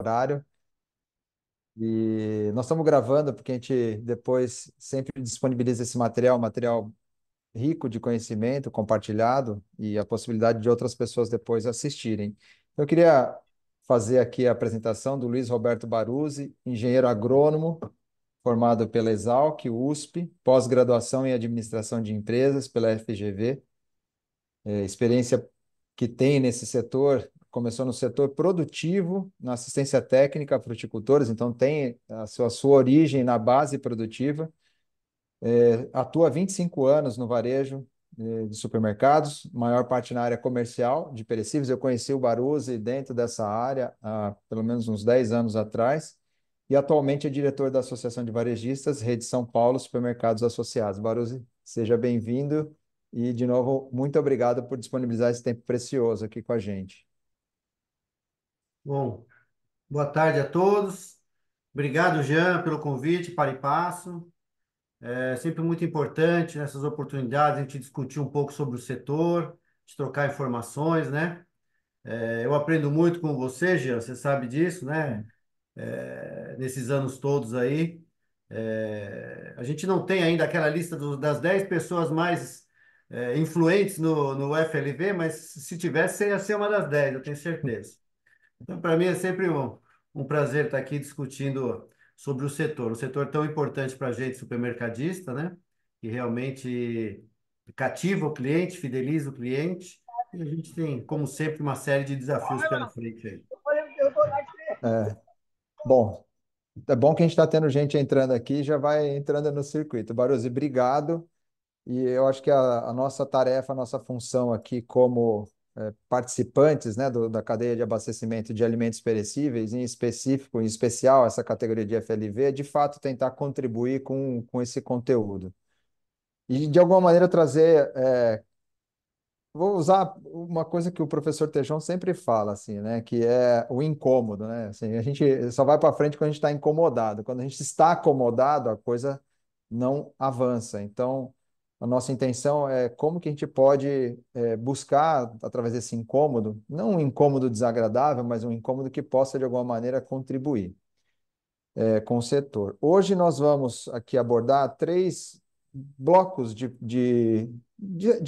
horário. E nós estamos gravando porque a gente depois sempre disponibiliza esse material, material rico de conhecimento compartilhado e a possibilidade de outras pessoas depois assistirem. Eu queria fazer aqui a apresentação do Luiz Roberto Baruzzi, engenheiro agrônomo, formado pela Exalc, USP, pós-graduação em administração de empresas pela FGV, experiência que tem nesse setor, começou no setor produtivo, na assistência técnica a fruticultores, então tem a sua origem na base produtiva, atua há 25 anos no varejo de supermercados, maior parte na área comercial de perecíveis. Eu conheci o Baruzzi dentro dessa área há pelo menos uns 10 anos atrás, e atualmente é diretor da Associação de Varejistas, Rede São Paulo, Supermercados Associados. Baruzzi, seja bem-vindo e, de novo, muito obrigado por disponibilizar esse tempo precioso aqui com a gente. Bom, boa tarde a todos. Obrigado, Jean, pelo convite para e passo. É sempre muito importante nessas oportunidades a gente discutir um pouco sobre o setor, de trocar informações, né? Eu aprendo muito com você, Jean, você sabe disso, né? Nesses anos todos aí. A gente não tem ainda aquela lista das 10 pessoas mais influentes no FLV, mas se tivesse, você ia ser uma das 10, eu tenho certeza. Então, para mim é sempre um prazer estar aqui discutindo sobre o setor, um setor tão importante para a gente, supermercadista, né? Que realmente cativa o cliente, fideliza o cliente. E a gente tem, como sempre, uma série de desafios pela frente aí. É, bom, é bom que a gente está tendo gente entrando aqui, já vai entrando no circuito. Baruzzi, obrigado. E eu acho que a nossa tarefa, a nossa função aqui como participantes, né, da cadeia de abastecimento de alimentos perecíveis, em específico, em especial essa categoria de FLV, é de fato tentar contribuir com esse conteúdo. E de alguma maneira trazer, vou usar uma coisa que o professor Tejão sempre fala, assim, né, que é o incômodo, né? Assim, a gente só vai para frente quando a gente está incomodado. Quando a gente está acomodado, a coisa não avança. Então, a nossa intenção é como que a gente pode buscar, através desse incômodo, não um incômodo desagradável, mas um incômodo que possa, de alguma maneira, contribuir com o setor. Hoje nós vamos aqui abordar três blocos de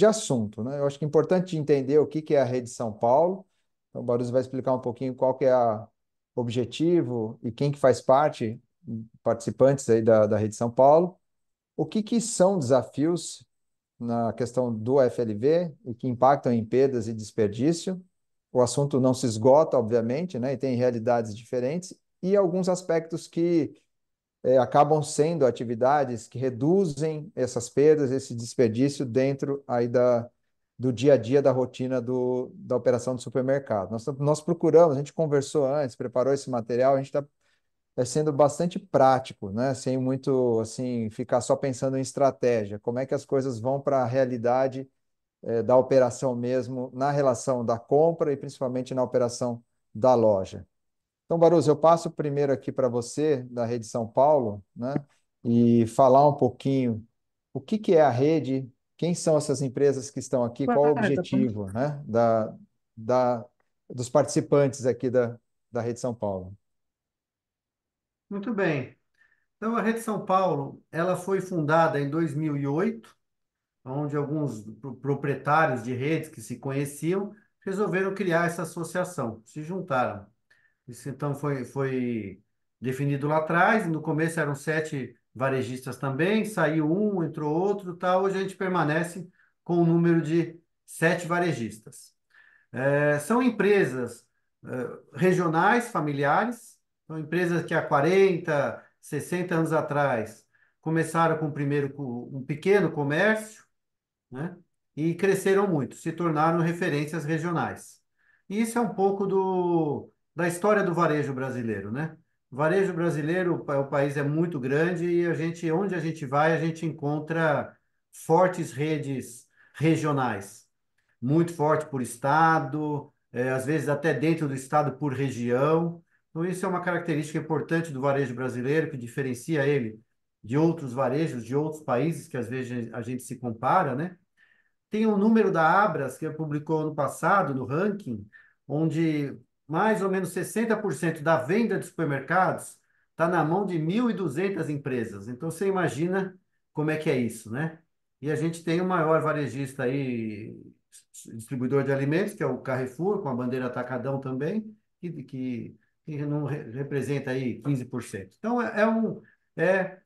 assunto, né? Eu acho que é importante entender o que que é a Rede São Paulo. Então, o Barus vai explicar um pouquinho qual que é o objetivo e quem que faz parte, participantes aí da Rede São Paulo. O que que são desafios na questão do FLV e que impactam em perdas e desperdício. O assunto não se esgota, obviamente, né? E tem realidades diferentes e alguns aspectos que acabam sendo atividades que reduzem essas perdas, esse desperdício dentro aí do dia a dia, da rotina da operação do supermercado. Nós procuramos, a gente conversou antes, preparou esse material, a gente está sendo bastante prático, né? Sem muito assim ficar só pensando em estratégia. Como é que as coisas vão para a realidade da operação mesmo, na relação da compra e principalmente na operação da loja. Então, Barus, eu passo primeiro aqui para você, da Rede São Paulo, né? E falar um pouquinho o que que é a rede, quem são essas empresas que estão aqui, qual o Ah, tá bom. objetivo, né? Da, dos participantes aqui da Rede São Paulo. Muito bem. Então, a Rede São Paulo, ela foi fundada em 2008, onde alguns proprietários de redes que se conheciam resolveram criar essa associação, se juntaram. Isso então foi definido lá atrás. No começo eram 7 varejistas também, saiu um, entrou outro, tal. Hoje a gente permanece com o número de 7 varejistas. São empresas regionais, familiares, são empresas que há 40, 60 anos atrás começaram com primeiro com um pequeno comércio, né? E cresceram muito, se tornaram referências regionais. E isso é um pouco da história do varejo brasileiro, né? O varejo brasileiro, o país é muito grande e onde a gente vai, a gente encontra fortes redes regionais, muito forte por estado, às vezes até dentro do estado por região. Então, isso é uma característica importante do varejo brasileiro que diferencia ele de outros varejos de outros países que às vezes a gente se compara, né? Tem o número da Abras, que publicou ano passado no ranking, onde mais ou menos 60% da venda de supermercados está na mão de 1.200 empresas. Então, você imagina como é que é isso, né? E a gente tem o maior varejista aí, distribuidor de alimentos, que é o Carrefour, com a bandeira Atacadão também, que não representa aí 15%. Então, é,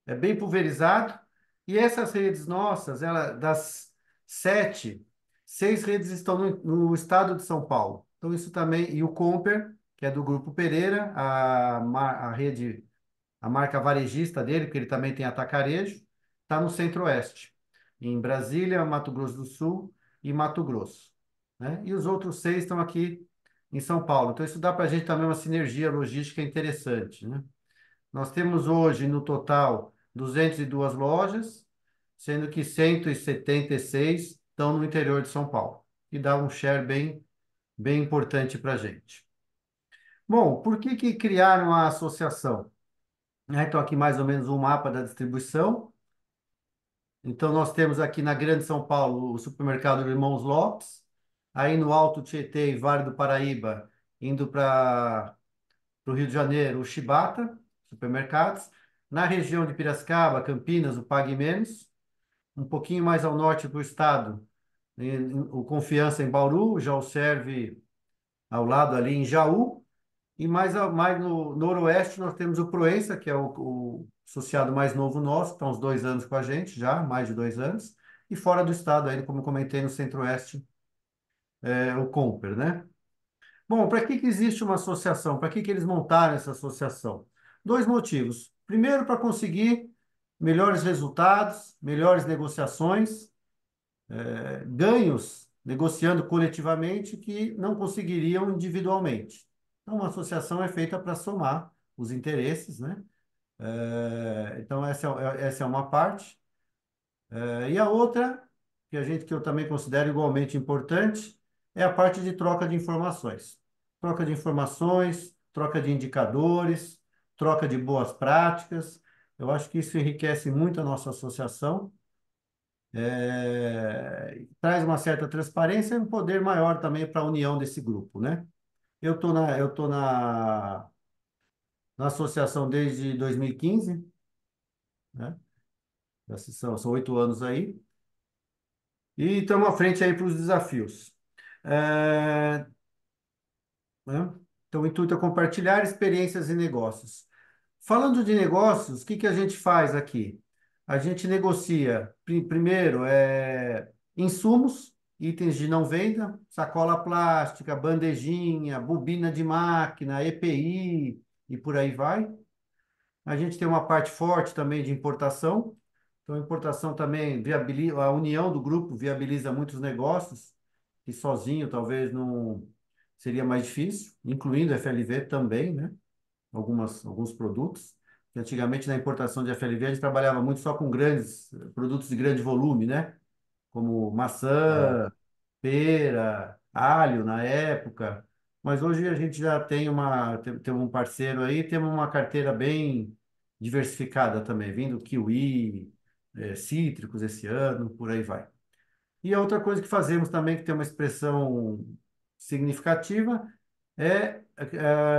é bem pulverizado. E essas redes nossas, das sete, seis redes estão no estado de São Paulo. Então, isso também, e o Comper, que é do Grupo Pereira, a rede, a marca varejista dele, porque ele também tem atacarejo, está no Centro-Oeste, em Brasília, Mato Grosso do Sul e Mato Grosso, né? E os outros seis estão aqui em São Paulo. Então, isso dá para a gente também uma sinergia logística interessante, né? Nós temos hoje, no total, 202 lojas, sendo que 176 estão no interior de São Paulo, e dá um share bem importante para a gente. Bom, por que que criaram a associação? Então, aqui mais ou menos um mapa da distribuição. Então, nós temos aqui na Grande São Paulo o supermercado Irmãos Lopes, aí no Alto Tietê e Vale do Paraíba, indo para o Rio de Janeiro, o Chibata, supermercados. Na região de Piracicaba, Campinas, o Pague Menos. Um pouquinho mais ao norte do estado, o Confiança em Bauru, já o serve ao lado ali em Jaú. E mais no noroeste nós temos o Proença, que é o associado mais novo nosso, está uns 2 anos com a gente já, mais de 2 anos. E fora do estado, ainda como comentei, no centro-oeste, o Comper, né? Bom, para que que existe uma associação? Para que que eles montaram essa associação? Dois motivos. Primeiro, para conseguir melhores resultados, melhores negociações, ganhos negociando coletivamente que não conseguiriam individualmente. Então, uma associação é feita para somar os interesses, né? Então, essa é uma parte. E a outra, que eu também considero igualmente importante, é a parte de troca de informações. Troca de informações, troca de indicadores, troca de boas práticas. Eu acho que isso enriquece muito a nossa associação, traz uma certa transparência e um poder maior também para a união desse grupo, né? Eu tô na associação desde 2015, né? São 8 anos aí. E estamos à frente aí para os desafios. É, né? Então, o intuito é compartilhar experiências e negócios. Falando de negócios, o que que a gente faz aqui? A gente negocia, primeiro, insumos, itens de não venda, sacola plástica, bandejinha, bobina de máquina, EPI e por aí vai. A gente tem uma parte forte também de importação. Então, a importação também viabiliza, a união do grupo viabiliza muitos negócios que sozinho talvez não seria mais difícil, incluindo FLV também, né? Alguns produtos. Que antigamente, na importação de FLV, a gente trabalhava muito só com grandes produtos de grande volume, né? Como É. maçã, pera, alho na época. Mas hoje a gente já tem um parceiro aí, temos uma carteira bem diversificada também, vindo kiwi, cítricos esse ano, por aí vai. E a outra coisa que fazemos também, que tem uma expressão significativa,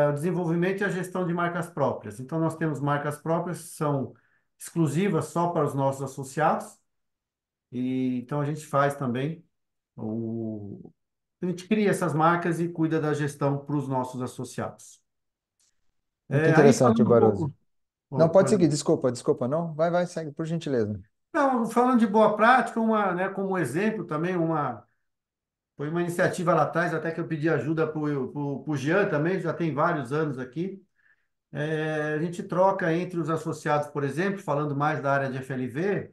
o desenvolvimento e a gestão de marcas próprias. Então, nós temos marcas próprias que são exclusivas só para os nossos associados, e então a gente faz também a gente cria essas marcas e cuida da gestão para os nossos associados. Muito Aí interessante, falando um Barroso. pouco, Não, oh, pode seguir, perdão. desculpa, não. Vai, segue, por gentileza. Não, falando de boa prática, né, como exemplo também, foi uma iniciativa lá atrás, até que eu pedi ajuda para o Jean também, já tem vários anos aqui. A gente troca entre os associados, por exemplo, falando mais da área de FLV,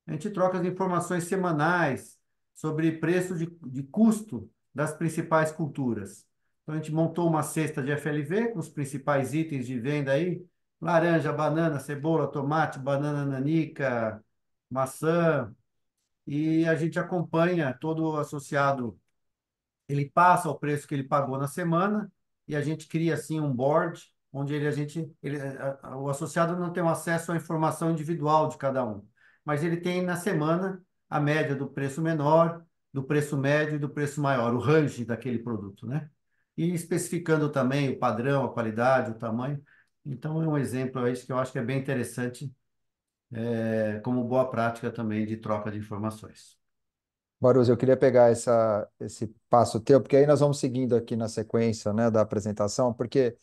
a gente troca as informações semanais sobre preço de custo das principais culturas. Então, a gente montou uma cesta de FLV com os principais itens de venda aí: laranja, banana, cebola, tomate, banana nanica, maçã, e a gente acompanha todo o associado, ele passa o preço que ele pagou na semana e a gente cria assim um board onde o associado não tem um acesso à informação individual de cada um, mas ele tem na semana a média do preço menor, do preço médio e do preço maior, o range daquele produto, né? e especificando também o padrão, a qualidade, o tamanho. Então, é um exemplo aí que eu acho que é bem interessante, como boa prática também de troca de informações. Barus, eu queria pegar esse passo teu, porque aí nós vamos seguindo aqui na sequência, né, da apresentação, porque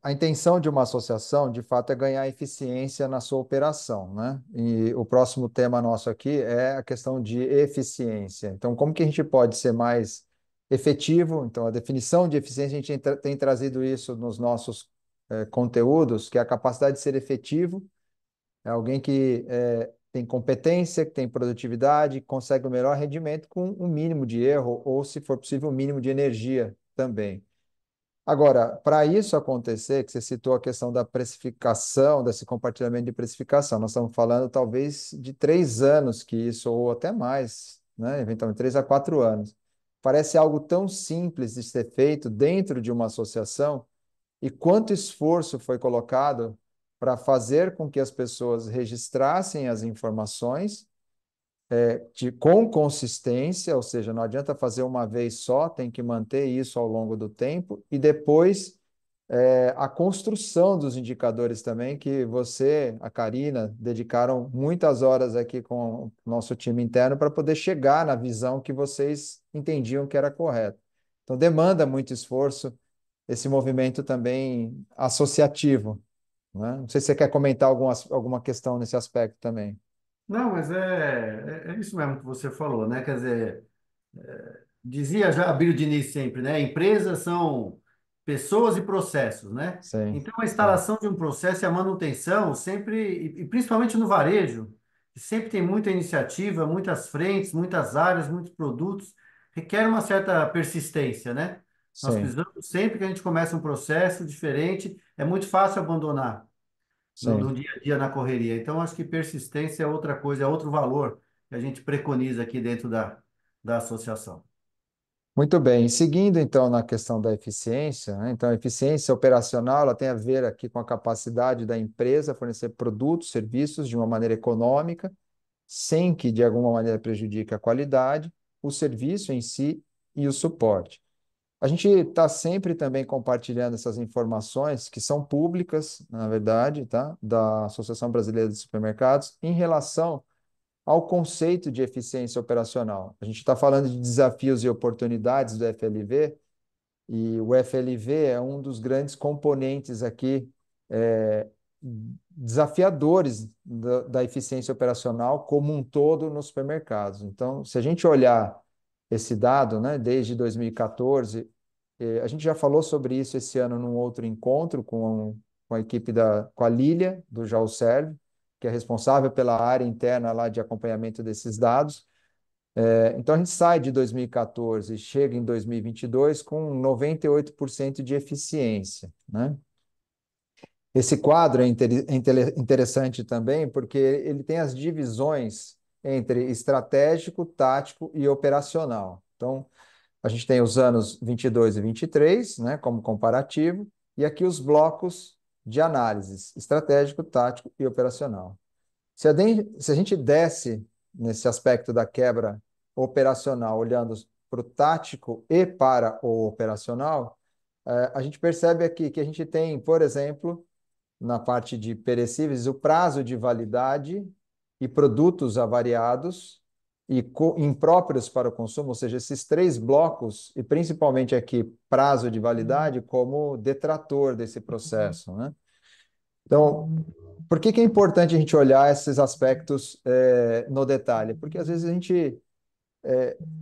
a intenção de uma associação, de fato, é ganhar eficiência na sua operação, né? E o próximo tema nosso aqui é a questão de eficiência. Então, como que a gente pode ser mais efetivo? Então, a definição de eficiência, a gente tem trazido isso nos nossos conteúdos, que é a capacidade de ser efetivo, é alguém que tem competência, que tem produtividade, consegue o melhor rendimento com o mínimo de erro, ou, se for possível, o mínimo de energia também. Agora, para isso acontecer, que você citou a questão da precificação, desse compartilhamento de precificação, nós estamos falando talvez de 3 anos que isso, ou até mais, né? Eventualmente 3 a 4 anos. Parece algo tão simples de ser feito dentro de uma associação, e quanto esforço foi colocado para fazer com que as pessoas registrassem as informações com consistência, ou seja, não adianta fazer uma vez só, tem que manter isso ao longo do tempo, e depois a construção dos indicadores também, que você, a Karina, dedicaram muitas horas aqui com o nosso time interno para poder chegar na visão que vocês entendiam que era correta. Então, demanda muito esforço esse movimento também associativo, né? Não sei se você quer comentar alguma questão nesse aspecto também. Não, mas é isso mesmo que você falou, né? Quer dizer, dizia já Abílio Diniz sempre, né? Empresas são pessoas e processos, né? Sim, Então, a sim, instalação de um processo e a manutenção sempre, e principalmente no varejo, que sempre tem muita iniciativa, muitas frentes, muitas áreas, muitos produtos, requer uma certa persistência, né? Nós sim, precisamos, sempre que a gente começa um processo diferente, é muito fácil abandonar no sim. dia a dia, na correria. Então, acho que persistência é outra coisa, é outro valor que a gente preconiza aqui dentro da associação. Muito bem. Seguindo então na questão da eficiência, né? Então a eficiência operacional ela tem a ver aqui com a capacidade da empresa fornecer produtos, serviços de uma maneira econômica, sem que de alguma maneira prejudique a qualidade, o serviço em si e o suporte. A gente está sempre também compartilhando essas informações que são públicas, na verdade, tá? Da Associação Brasileira de Supermercados, em relação ao conceito de eficiência operacional. A gente está falando de desafios e oportunidades do FLV, e o FLV é um dos grandes componentes aqui, é, desafiadores da eficiência operacional como um todo nos supermercados. Então, se a gente olhar esse dado, né, desde 2014, a gente já falou sobre isso esse ano num outro encontro com a equipe com a Lília, do JAUSERV, que é responsável pela área interna lá de acompanhamento desses dados. Então, a gente sai de 2014 e chega em 2022 com 98% de eficiência, né? Esse quadro é interessante também porque ele tem as divisões entre estratégico, tático e operacional. Então, a gente tem os anos 22 e 23, né, como comparativo, e aqui os blocos de análises, estratégico, tático e operacional. Se a gente desce nesse aspecto da quebra operacional, olhando para o tático e para o operacional, a gente percebe aqui que a gente tem, por exemplo, na parte de perecíveis, o prazo de validade e produtos avariados e impróprios para o consumo, ou seja, esses três blocos, e principalmente aqui prazo de validade, como detrator desse processo, né? Então, por que que é importante a gente olhar esses aspectos no detalhe? Porque às vezes a gente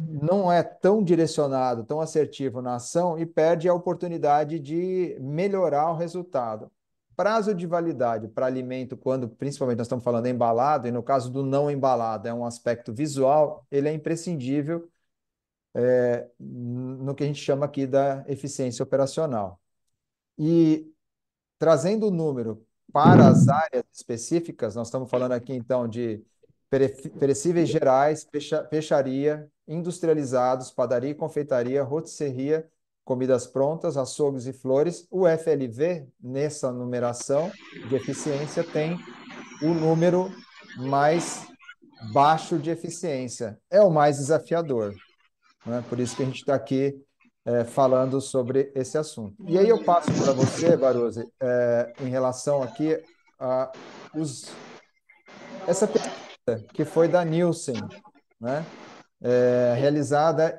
não é tão direcionado, tão assertivo na ação e perde a oportunidade de melhorar o resultado. Prazo de validade para alimento, quando principalmente nós estamos falando embalado, e no caso do não embalado, é um aspecto visual, ele é imprescindível no que a gente chama aqui da eficiência operacional. E trazendo o número para as áreas específicas, nós estamos falando aqui então de perecíveis gerais, peixaria, industrializados, padaria e confeitaria, rotisserie, comidas prontas, açougues e flores. O FLV, nessa numeração de eficiência, tem o número mais baixo de eficiência. É o mais desafiador, né? Por isso que a gente está aqui falando sobre esse assunto. E aí eu passo para você, Barose, em relação aqui a os, essa pesquisa que foi da Nielsen, né? Realizada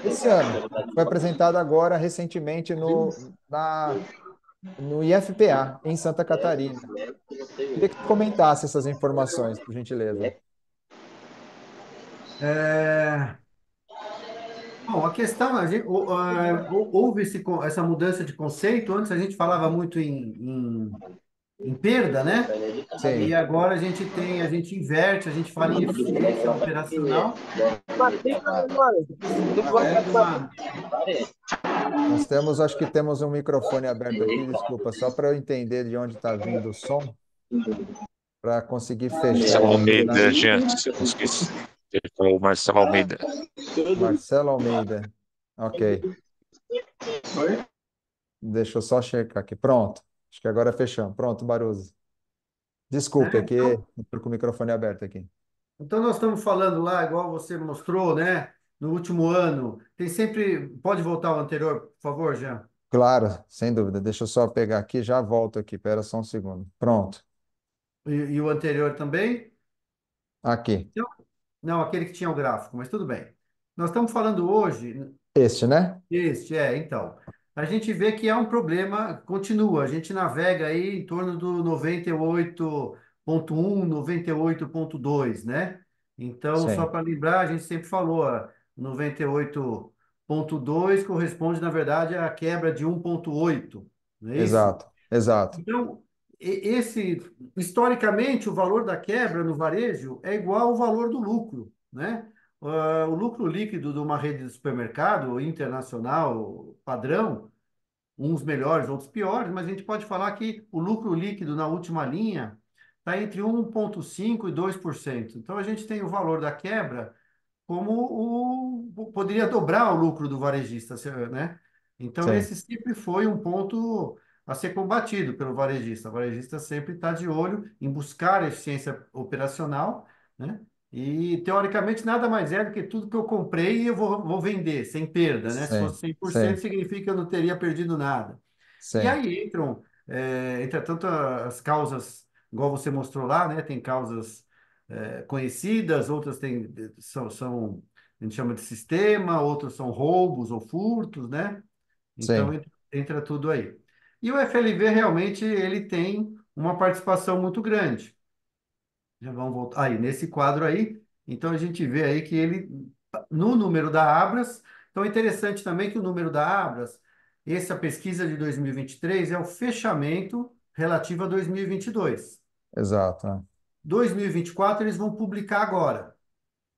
esse ano. Foi apresentada agora recentemente no IFPA, em Santa Catarina. Queria que você comentasse essas informações, por gentileza. É, bom, a questão, houve essa mudança de conceito. Antes a gente falava muito em perda, né? E Sim, agora a gente inverte, a gente fala em eficiência operacional. Está tendo uma. acho que temos um microfone aberto aqui, desculpa, só para eu entender de onde está vindo o som, para conseguir fechar Marcelo isso aqui, tá? Almeida, Jean, se eu conseguisse. Ele falou Marcelo Almeida. Marcelo Almeida. Ok, deixa eu só checar aqui. Pronto, acho que agora fechamos. Pronto, Baruzi. Desculpe, Né? aqui, estou com o microfone aberto aqui. Então, nós estamos falando lá, igual você mostrou, né? No último ano, tem sempre. Pode voltar ao anterior, por favor, Jean? Claro, sem dúvida. Deixa eu só pegar aqui, já volto aqui. Espera só um segundo. Pronto, E o anterior também? aqui. Então, não, aquele que tinha o gráfico, mas tudo bem. Nós estamos falando hoje. Este, né? Então. A gente vê que é um problema, continua. A gente navega aí em torno do 98,1, 98,2, né? Então, só Sim, para lembrar, a gente sempre falou, 98,2 corresponde, na verdade, à quebra de 1,8, não é isso? exato, exato. Então, historicamente, o valor da quebra no varejo é igual ao valor do lucro, né? O lucro líquido de uma rede de supermercado internacional padrão, uns melhores, outros piores, mas a gente pode falar que o lucro líquido na última linha está entre 1,5% e 2%. Então, a gente tem o valor da quebra como poderia dobrar o lucro do varejista, né? Então, Sim, esse sempre foi um ponto a ser combatido pelo varejista. O varejista sempre está de olho em buscar a eficiência operacional, né? E, teoricamente, nada mais é do que tudo que eu comprei e eu vou vender sem perda, né? Se fosse sim, 100%, sim, significa que eu não teria perdido nada. E sim, aí entram, entra tanto as causas, igual você mostrou lá, né? Tem causas conhecidas, outras são, a gente chama de sistema, outras são roubos ou furtos, né? Então sim, entra tudo aí. E o FLV realmente ele tem uma participação muito grande. Já vamos voltar aí nesse quadro aí. Então a gente vê aí que ele no número da Abras. Então é interessante também que o número da Abras, essa pesquisa de 2023 é o fechamento relativo a 2022. exato, né? 2024 eles vão publicar agora,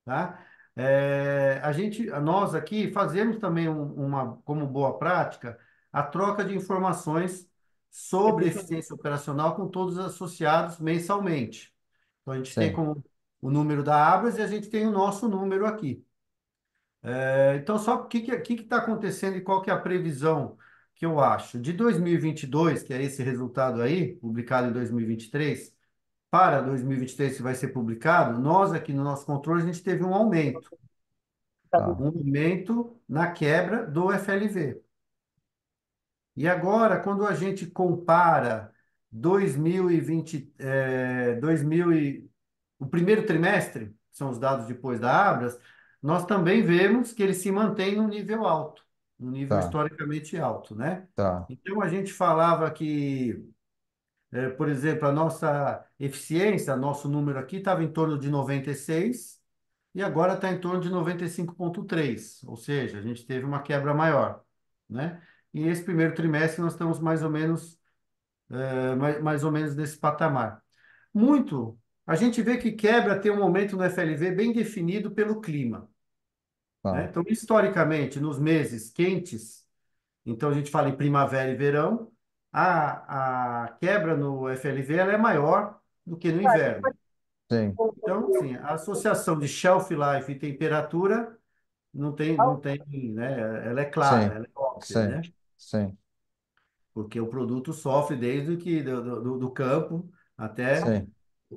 tá? Nós aqui fazemos também como boa prática, a troca de informações sobre eficiência operacional com todos os associados mensalmente. Então, a gente tem Sim, como o número da Abras e a gente tem o nosso número aqui. Então, só o que está acontecendo e qual que é a previsão que eu acho? De 2022, que é esse resultado aí, publicado em 2023, para 2023 que vai ser publicado, nós aqui no nosso controle, a gente teve tá, um aumento na quebra do FLV. E agora, quando a gente compara 2020, 2000 o primeiro trimestre, que são os dados depois da Abras, nós também vemos que ele se mantém num nível alto, num nível tá, historicamente alto, né? tá. Então, a gente falava que, por exemplo, a nossa eficiência, nosso número aqui estava em torno de 96 e agora está em torno de 95,3, ou seja, a gente teve uma quebra maior, né? E esse primeiro trimestre nós estamos mais ou menos, mais ou menos nesse patamar. Muito. A gente vê que quebra tem um momento no FLV bem definido pelo clima, né? Tá. Então, historicamente, nos meses quentes, então a gente fala em primavera e verão, a quebra no FLV ela é maior do que no inverno. Sim, Então, assim, a associação de shelf life e temperatura não tem, né? Ela é clara, sim, ela é óbvia, sim, né? sim, Porque o produto sofre desde que do campo até sim,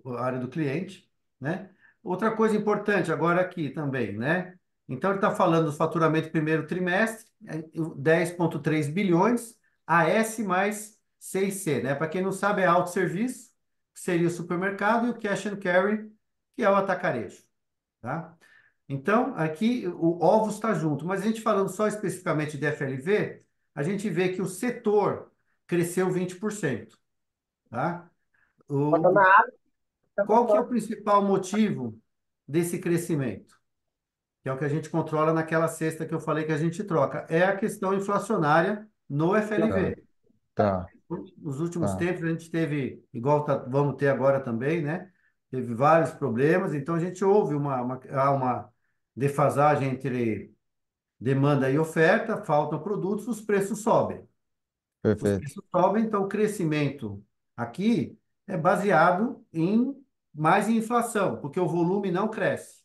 a área do cliente, né? Outra coisa importante agora aqui também, né? Então, ele está falando do faturamento do primeiro trimestre, 10,3 bilhões, AS mais 6C, né? Para quem não sabe, é autosserviço, que seria o supermercado, e o cash and carry, que é o atacarejo, tá? Então, aqui o ovos está junto, mas a gente falando só especificamente de FLV, a gente vê que o setor cresceu 20%, tá? O, qual que é o principal motivo desse crescimento? Que é o que a gente controla naquela cesta que eu falei que a gente troca. É a questão inflacionária no Tá, FLV. tá, Nos últimos tá. tempos a gente teve, igual vamos ter agora também, né? Teve vários problemas, então a gente houve há uma defasagem entre demanda e oferta, faltam produtos, os preços sobem. Os Perfeito. preços sobem, então o crescimento aqui é baseado mais em inflação, porque o volume não cresce.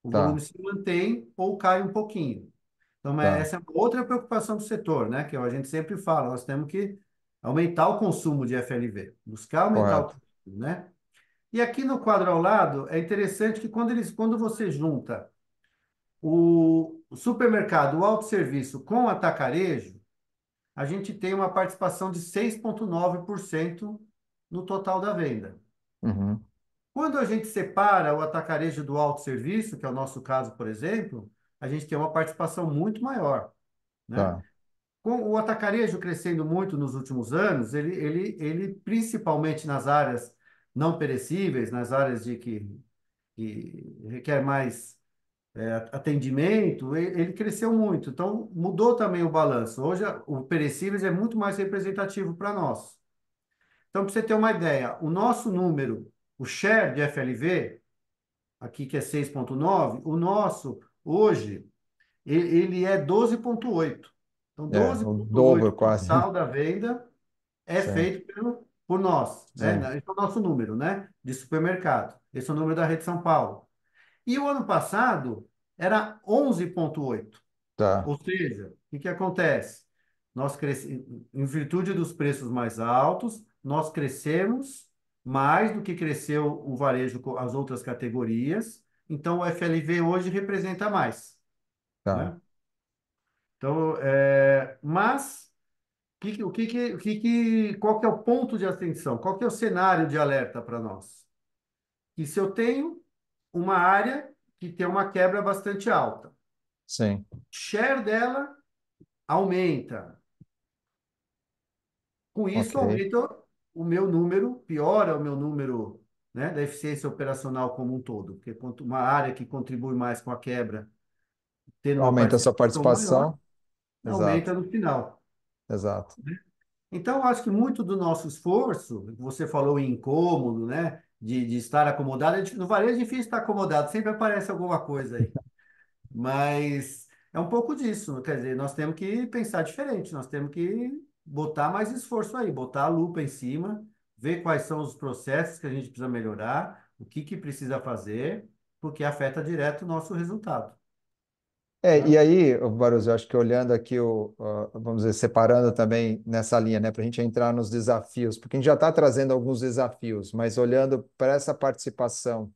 O volume Tá, se mantém ou cai um pouquinho. Então, tá. essa é outra preocupação do setor, né? Que a gente sempre fala, nós temos que aumentar o consumo de FLV, buscar aumentar o Correto. consumo, né? E aqui no quadro ao lado, é interessante que quando você junta o supermercado, o autosserviço com o atacarejo, a gente tem uma participação de 6,9% no total da venda. Uhum. Quando a gente separa o atacarejo do autosserviço, que é o nosso caso, por exemplo, a gente tem uma participação muito maior, né? Tá, Com o atacarejo crescendo muito nos últimos anos, ele principalmente nas áreas não perecíveis, nas áreas que requer mais atendimento, ele cresceu muito. Então, mudou também o balanço. Hoje, o perecíveis é muito mais representativo para nós. Então, para você ter uma ideia, o nosso número, o share de FLV, aqui que é 6,9, o nosso, hoje, ele é 12,8. Então, é, o 12,8 dobro quase. total da venda é Sim, feito por nós, né? sim, Esse é o nosso número, né? De supermercado. Esse é o número da Rede São Paulo. E o ano passado era 11,8. tá, Ou seja, o que que acontece? Em virtude dos preços mais altos, nós crescemos mais do que cresceu o varejo com as outras categorias. Então, o FLV hoje representa mais, tá. né? Então, mas qual que é o ponto de atenção? Qual que é o cenário de alerta para nós? Que se eu tenho uma área que tem uma quebra bastante alta, Sim, share dela aumenta. Com isso, ok. aumenta o meu número, piora o meu número, né, da eficiência operacional como um todo. Porque quanto uma área que contribui mais com a quebra, tendo uma Aumenta a sua participação maior, participação. Exato, aumenta no final. exato. Então, eu acho que muito do nosso esforço, você falou em incômodo, né, de estar acomodado, no varejo é difícil estar acomodado, sempre aparece alguma coisa aí. Mas é um pouco disso, quer dizer, nós temos que pensar diferente, nós temos que botar mais esforço aí, botar a lupa em cima, ver quais são os processos que a gente precisa melhorar, o que que precisa fazer, porque afeta direto o nosso resultado, É, tá? e aí, Barroso, eu acho que olhando aqui, vamos dizer, separando também nessa linha, né, para a gente entrar nos desafios, porque a gente já está trazendo alguns desafios, mas olhando para essa participação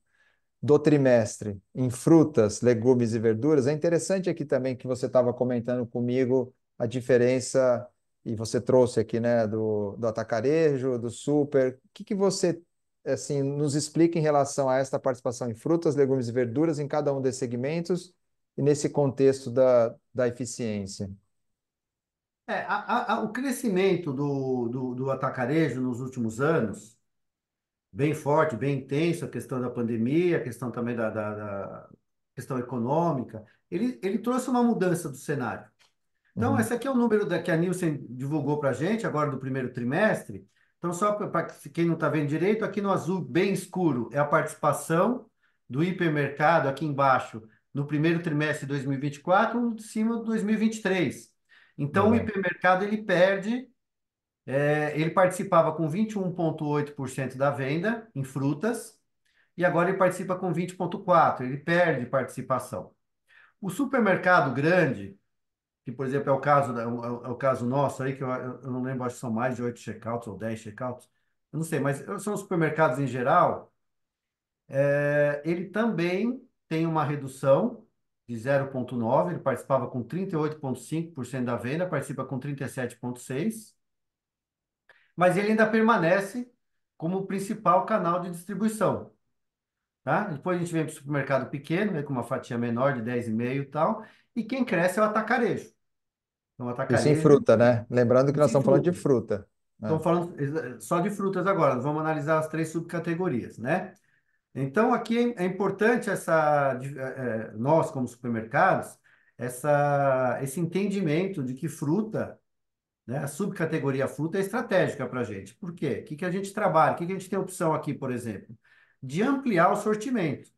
do trimestre em frutas, legumes e verduras, é interessante aqui também que você estava comentando comigo a diferença, e você trouxe aqui, né, do atacarejo, do super. O que que você, assim, nos explica em relação a esta participação em frutas, legumes e verduras em cada um desses segmentos e nesse contexto da eficiência? O crescimento do atacarejo nos últimos anos, bem forte, bem intenso, a questão da pandemia, a questão também da questão econômica, ele trouxe uma mudança do cenário. Então, Uhum. esse aqui é o número que a Nielsen divulgou para a gente, agora do primeiro trimestre. Então, só para quem não está vendo direito, aqui no azul bem escuro é a participação do hipermercado, aqui embaixo, no primeiro trimestre de 2024, no de cima de 2023. Então, o Legal. hipermercado ele perde, ele participava com 21,8% da venda em frutas, e agora ele participa com 20,4%, ele perde participação. O supermercado grande, que, por exemplo, é o caso nosso aí, que eu não lembro, acho que são mais de 8 checkouts ou 10 checkouts, eu não sei, mas são os supermercados em geral, ele também tem uma redução de 0,9, ele participava com 38,5% da venda, participa com 37,6%, mas ele ainda permanece como o principal canal de distribuição, tá? Depois a gente vem para o supermercado pequeno, né, com uma fatia menor de 10,5 e tal, e quem cresce é o atacarejo. Então, o Isso em atacarejo, fruta, né? Lembrando que nós isso em estamos falando de fruta. fruta, Estamos né? falando só de frutas agora, nós vamos analisar as três subcategorias, né? Então, aqui é importante nós, como supermercados, esse entendimento de que fruta, né, a subcategoria fruta é estratégica para a gente. Por quê? O que que a gente trabalha? O que que a gente tem opção aqui, por exemplo? De ampliar o sortimento,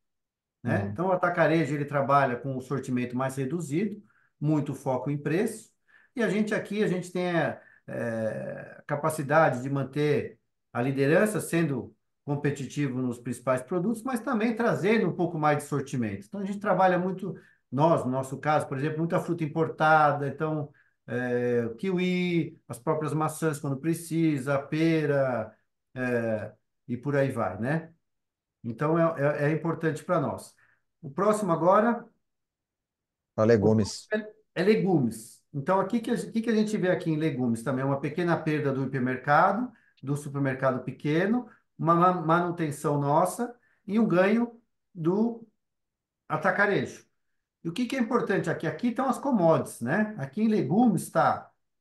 né? Uhum. Então, o atacarejo ele trabalha com um sortimento mais reduzido, muito foco em preço, e a gente tem a capacidade de manter a liderança sendo competitivo nos principais produtos, mas também trazendo um pouco mais de sortimento. Então, a gente trabalha muito, nós, no nosso caso, por exemplo, muita fruta importada, então, kiwi, as próprias maçãs quando precisa, pera, é, e por aí vai, né? Então, é importante para nós. O próximo agora, Para o próximo legumes. é legumes. Então, aqui que a gente vê aqui em legumes também é uma pequena perda do hipermercado, do supermercado pequeno, uma manutenção nossa e um ganho do atacarejo. E o que que é importante aqui? Aqui estão as commodities, né? Aqui em legumes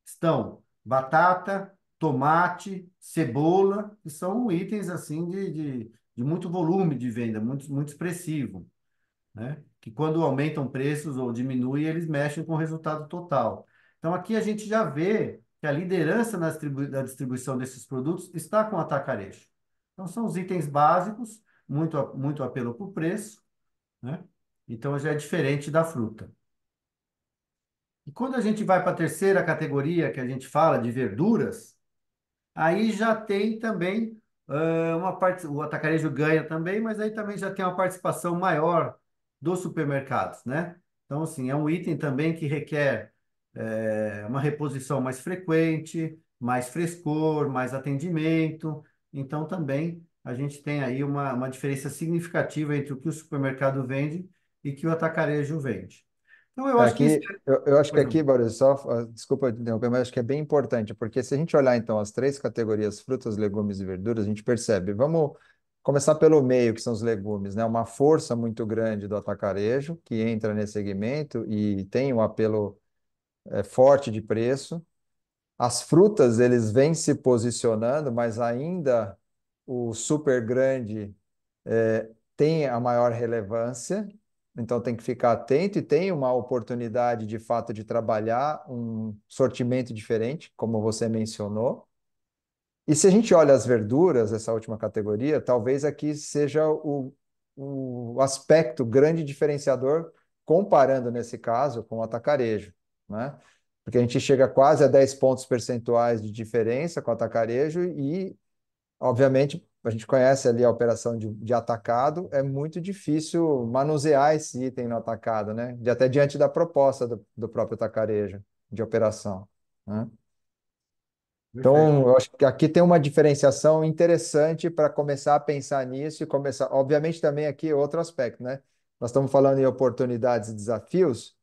estão batata, tomate, cebola, que são itens assim de muito volume de venda, muito expressivo, né? Que quando aumentam preços ou diminuem, eles mexem com o resultado total. Então aqui a gente já vê que a liderança da distribuição desses produtos está com o atacarejo. Então são os itens básicos, muito apelo por preço, né? Então já é diferente da fruta. E quando a gente vai para a terceira categoria, que a gente fala de verduras, aí já tem também uma parte, o atacarejo ganha também, mas aí também já tem uma participação maior dos supermercados, né? Então, assim, é um item também que requer uma reposição mais frequente, mais frescor, mais atendimento. Então, também a gente tem aí uma diferença significativa entre o que o supermercado vende e que o atacarejo vende. Então, eu acho que isso... Aqui, eu acho que Pois aqui, não. Boris, só, desculpa te interromper, mas acho que é bem importante, porque se a gente olhar então as três categorias, frutas, legumes e verduras, a gente percebe, vamos começar pelo meio, que são os legumes, né? Uma força muito grande do atacarejo, que entra nesse segmento e tem um apelo forte de preço. As frutas, eles vêm se posicionando, mas ainda o super grande tem a maior relevância, então tem que ficar atento e tem uma oportunidade de fato de trabalhar um sortimento diferente, como você mencionou. E se a gente olha as verduras, essa última categoria, talvez aqui seja o aspecto grande diferenciador, comparando nesse caso com o atacarejo, né? Porque a gente chega quase a 10 pontos percentuais de diferença com o atacarejo e obviamente, a gente conhece ali a operação de atacado, é muito difícil manusear esse item no atacado, né? Até diante da proposta do próprio atacarejo de operação, né? Perfeito. Então, eu acho que aqui tem uma diferenciação interessante para começar a pensar nisso e começar. Obviamente, também aqui é outro aspecto, né? Nós estamos falando em oportunidades e desafios,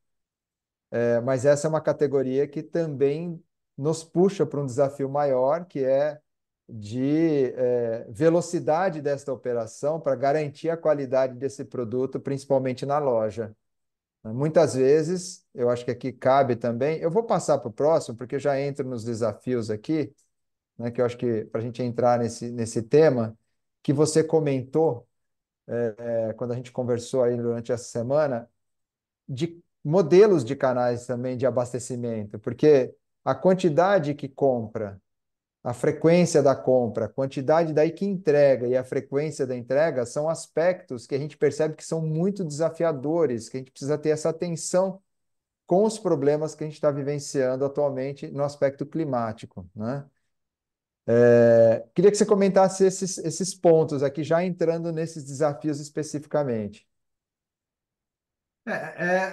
mas essa é uma categoria que também nos puxa para um desafio maior, que é de velocidade desta operação para garantir a qualidade desse produto, principalmente na loja. Muitas vezes, eu acho que aqui cabe também. Eu vou passar para o próximo, porque eu já entro nos desafios aqui, né, que eu acho que para a gente entrar nesse tema, que você comentou quando a gente conversou aí durante essa semana, de modelos de canais também de abastecimento, porque a quantidade que compra, a frequência da compra, a quantidade daí que entrega e a frequência da entrega são aspectos que a gente percebe que são muito desafiadores, que a gente precisa ter essa atenção com os problemas que a gente está vivenciando atualmente no aspecto climático, né? Queria que você comentasse esses pontos aqui, já entrando nesses desafios especificamente.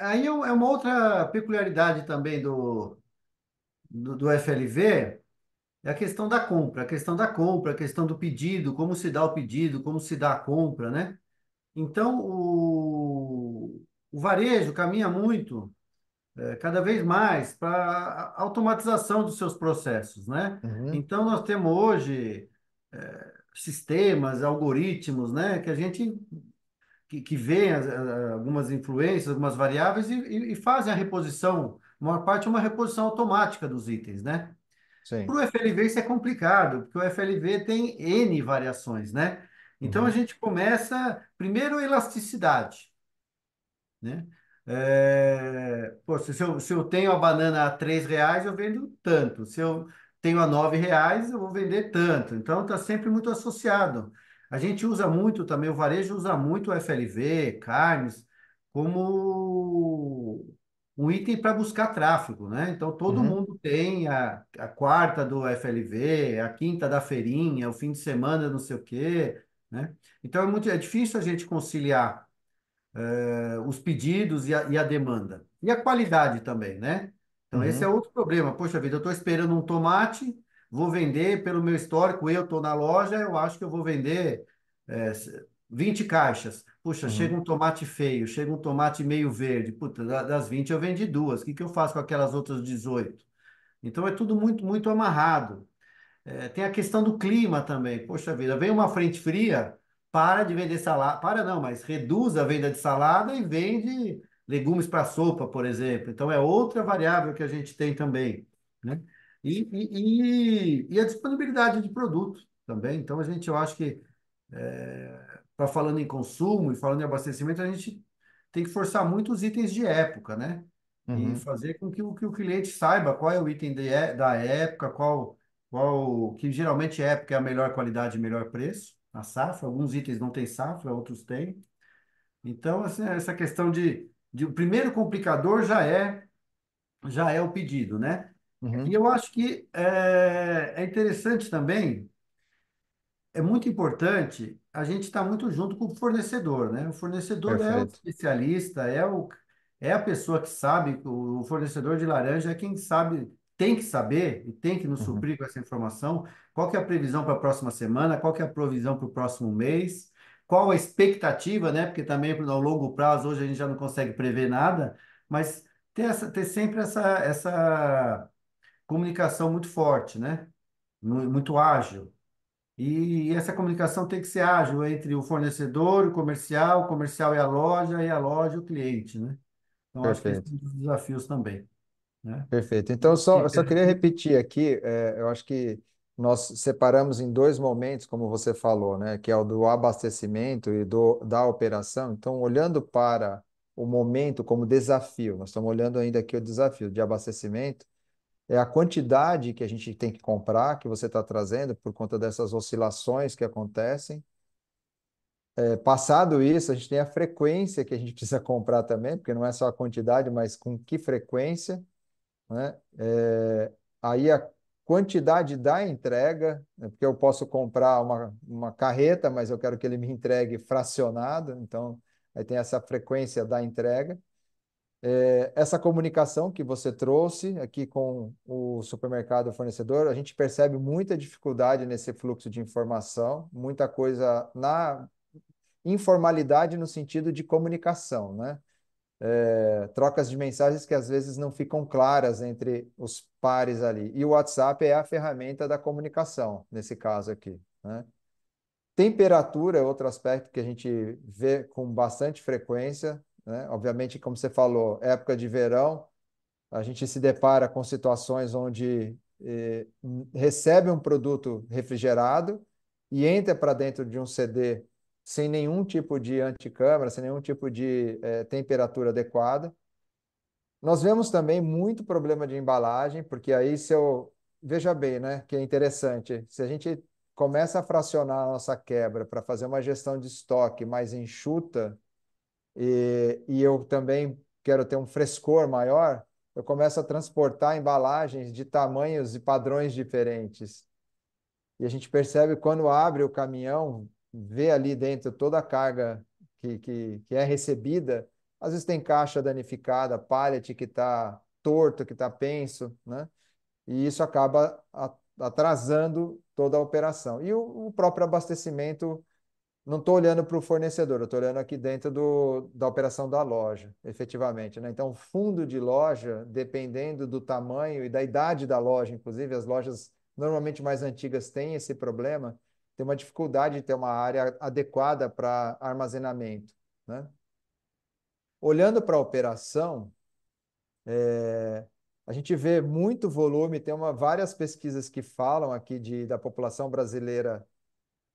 Aí é uma outra peculiaridade também do FLV, é a questão do pedido, como se dá o pedido, como se dá a compra, né? Então, o varejo caminha muito, cada vez mais, para a automatização dos seus processos, né? Uhum, Então, nós temos hoje sistemas, algoritmos, né, que a gente que vê algumas influências, algumas variáveis e fazem a reposição. A maior parte é uma reposição automática dos itens, né? Para sim. o FLV isso é complicado, porque o FLV tem N variações, né? Então a Uhum, gente começa, primeiro, elasticidade, né? Pô, se eu tenho a banana a R$ 3, eu vendo tanto. Se eu tenho a R$ 9, eu vou vender tanto. Então está sempre muito associado. A gente usa muito também, o varejo usa muito o FLV, carnes, como um item para buscar tráfego, né? Então todo uhum, mundo tem a quarta do FLV, a quinta da feirinha, o fim de semana, não sei o quê, né? Então é difícil a gente conciliar os pedidos e a demanda. E a qualidade também, né? Então, esse é uhum, outro problema. Poxa vida, eu estou esperando um tomate, vou vender pelo meu histórico, eu estou na loja, eu acho que eu vou vender é, 20 caixas. Puxa, chega uhum, um tomate feio, chega um tomate meio verde. Puta, das 20 eu vendi duas. O que que eu faço com aquelas outras 18? Então, é tudo muito, muito amarrado. Tem a questão do clima também. Poxa vida, vem uma frente fria, para de vender salada. Para não, mas reduz a venda de salada e vende legumes para sopa, por exemplo. Então é outra variável que a gente tem também, né? E a disponibilidade de produto também. Então eu acho que, falando em consumo e falando em abastecimento, a gente tem que forçar muito os itens de época, né? E uhum. fazer com que o cliente saiba qual é o item da época, que geralmente época é a melhor qualidade e melhor preço, a safra. Alguns itens não têm safra, outros têm. Então, assim, essa questão o primeiro complicador já é o pedido, né? E Uhum. eu acho que é interessante também, é muito importante a gente estar muito junto com o fornecedor, né? O fornecedor é o Perfeito. especialista, é a pessoa que sabe, o fornecedor de laranja é quem sabe, tem que saber e tem que nos Uhum. suprir com essa informação. Qual que é a previsão para a próxima semana? Qual que é a provisão para o próximo mês? Qual a expectativa, né? Porque também ao longo prazo hoje a gente já não consegue prever nada, mas ter sempre essa comunicação muito forte, né? Muito ágil. E essa comunicação tem que ser ágil entre o fornecedor, o comercial e a loja e o cliente, né? Então, acho que esse é Perfeito. um dos desafios também, né? Perfeito. Então, eu só queria E- repetir aqui, eu acho que nós separamos em dois momentos, como você falou, né, que é o do abastecimento e da operação. Então, olhando para o momento como desafio, nós estamos olhando ainda aqui o desafio de abastecimento, é a quantidade que a gente tem que comprar, que você está trazendo, por conta dessas oscilações que acontecem. Passado isso, a gente tem a frequência que a gente precisa comprar também, porque não é só a quantidade, mas com que frequência, né? Aí a quantidade da entrega, né? Porque eu posso comprar uma carreta, mas eu quero que ele me entregue fracionado, então aí tem essa frequência da entrega. Essa comunicação que você trouxe aqui com o supermercado fornecedor, a gente percebe muita dificuldade nesse fluxo de informação, muita coisa na informalidade no sentido de comunicação, né? Trocas de mensagens que às vezes não ficam claras entre os pares ali. E o WhatsApp é a ferramenta da comunicação, nesse caso aqui, né? Temperatura é outro aspecto que a gente vê com bastante frequência, né? Obviamente, como você falou, época de verão, a gente se depara com situações onde recebe um produto refrigerado e entra para dentro de um CD sem nenhum tipo de anticâmara, sem nenhum tipo de temperatura adequada. Nós vemos também muito problema de embalagem, porque aí se eu veja bem, né, que é interessante, se a gente começa a fracionar a nossa quebra para fazer uma gestão de estoque mais enxuta e eu também quero ter um frescor maior, eu começo a transportar embalagens de tamanhos e padrões diferentes. E a gente percebe quando abre o caminhão, vê ali dentro toda a carga que é recebida. Às vezes tem caixa danificada, pallet que está torto, que está penso, né? E isso acaba atrasando toda a operação. E o próprio abastecimento não estou olhando para o fornecedor, eu estou olhando aqui dentro da operação da loja, efetivamente, né? Então, fundo de loja, dependendo do tamanho e da idade da loja, inclusive, as lojas normalmente mais antigas têm esse problema, tem uma dificuldade de ter uma área adequada para armazenamento, né? Olhando para a operação, a gente vê muito volume, tem várias pesquisas que falam aqui da população brasileira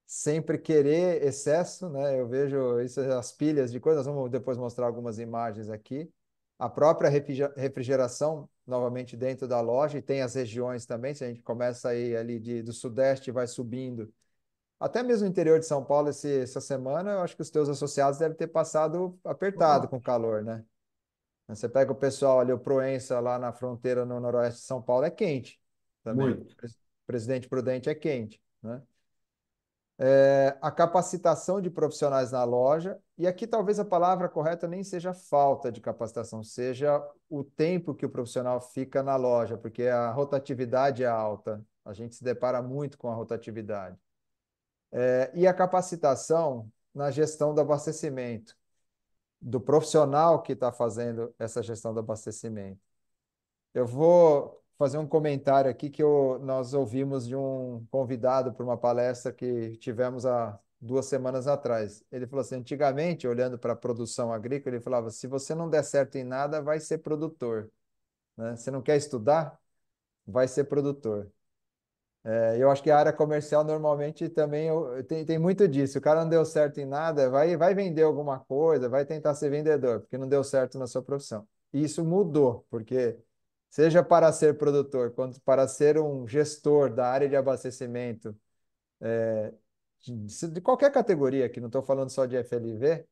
sempre querer excesso, né? Eu vejo isso, as pilhas de coisas, vamos depois mostrar algumas imagens aqui. A própria refrigeração, novamente dentro da loja, e tem as regiões também, se a gente começa aí ali do Sudeste e vai subindo. Até mesmo no interior de São Paulo, essa semana, eu acho que os teus associados devem ter passado apertado Opa, com calor, né? Você pega o pessoal ali, o Proença, lá na fronteira no noroeste de São Paulo, é quente também. muito. Presidente Prudente é quente, né? A capacitação de profissionais na loja, e aqui talvez a palavra correta nem seja falta de capacitação, seja o tempo que o profissional fica na loja, porque a rotatividade é alta, a gente se depara muito com a rotatividade. E a capacitação na gestão do abastecimento, do profissional que está fazendo essa gestão do abastecimento. Eu vou fazer um comentário aqui que nós ouvimos de um convidado para uma palestra que tivemos há 2 semanas atrás. Ele falou assim: antigamente, olhando para a produção agrícola, ele falava: se você não der certo em nada, vai ser produtor, né? Você não quer estudar? Vai ser produtor. Eu acho que a área comercial normalmente também tem muito disso. O cara não deu certo em nada, vai vender alguma coisa, vai tentar ser vendedor, porque não deu certo na sua profissão. E isso mudou, porque seja para ser produtor, quanto para ser um gestor da área de abastecimento, de qualquer categoria, que não estou falando só de FLV,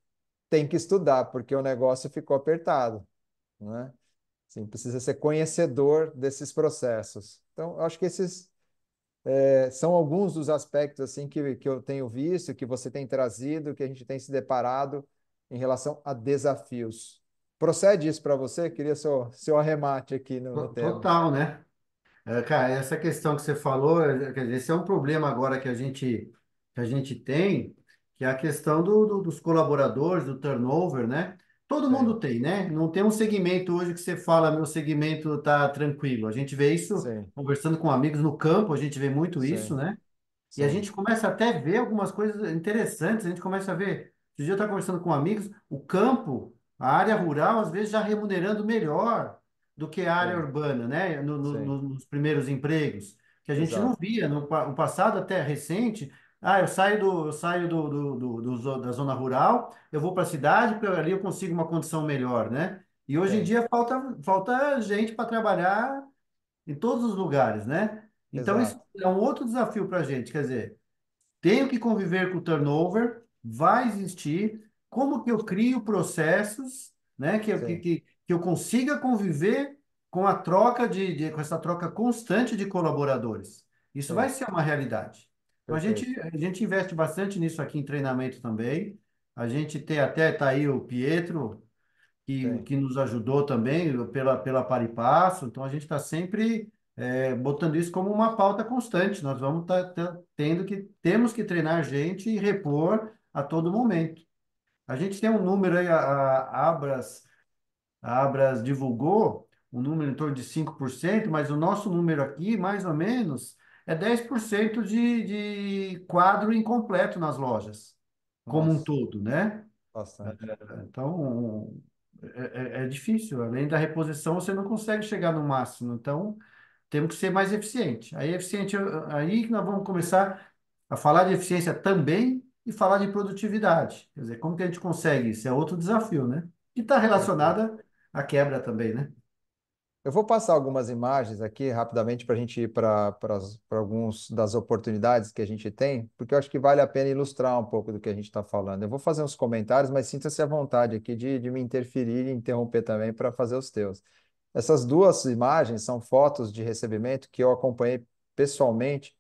tem que estudar, porque o negócio ficou apertado, né? Sim, precisa ser conhecedor desses processos. Então, eu acho que esses são alguns dos aspectos assim que eu tenho visto, que você tem trazido, que a gente tem se deparado em relação a desafios. Procede isso para você? Queria seu arremate aqui no tema. Total, né? Cara, essa questão que você falou, quer dizer, esse é um problema agora que a gente tem, que é a questão dos colaboradores, do turnover, né? Todo Sim, mundo tem, né? Não tem um segmento hoje que você fala, meu segmento tá tranquilo. A gente vê isso sim, conversando com amigos no campo, a gente vê muito isso, sim, né? E a sim, gente começa até a ver algumas coisas interessantes, a gente começa a ver. Esse dia eu estava conversando com amigos, o campo, a área rural, às vezes já remunerando melhor do que a área sim, urbana, né? sim, Nos primeiros empregos, que a gente não exato, via no passado até recente. Ah, da zona rural, eu vou para a cidade, porque ali eu consigo uma condição melhor, né? E hoje em sim, dia falta gente para trabalhar em todos os lugares, né? Então, isso exato, é um outro desafio para a gente, quer dizer, tenho que conviver com o turnover, vai existir, como que eu crio processos, né, sim, que eu consiga conviver com a troca com essa troca constante de colaboradores. Isso vai sim, ser uma realidade. Então, perfeito, a gente investe bastante nisso aqui em treinamento também. A gente tem até, tá aí o Pietro, sim, que nos ajudou também pela Par e Passo. Então, a gente está sempre botando isso como uma pauta constante. Nós vamos temos que treinar gente e repor a todo momento. A gente tem um número aí, a Abras divulgou um número em torno de 5%, mas o nosso número aqui, mais ou menos, é 10% de quadro incompleto nas lojas, como um nossa, todo, né? bastante, Então, é difícil. Além da reposição, você não consegue chegar no máximo. Então, temos que ser mais eficiente. Aí, aí que nós vamos começar a falar de eficiência também e falar de produtividade. Quer dizer, como que a gente consegue isso? É outro desafio, né? E está perfeito. relacionada à quebra também, né? Eu vou passar algumas imagens aqui rapidamente para a gente ir para alguns das oportunidades que a gente tem, porque eu acho que vale a pena ilustrar um pouco do que a gente está falando. Eu vou fazer uns comentários, mas sinta-se à vontade aqui de me interferir e interromper também para fazer os teus. Essas duas imagens são fotos de recebimento que eu acompanhei pessoalmente,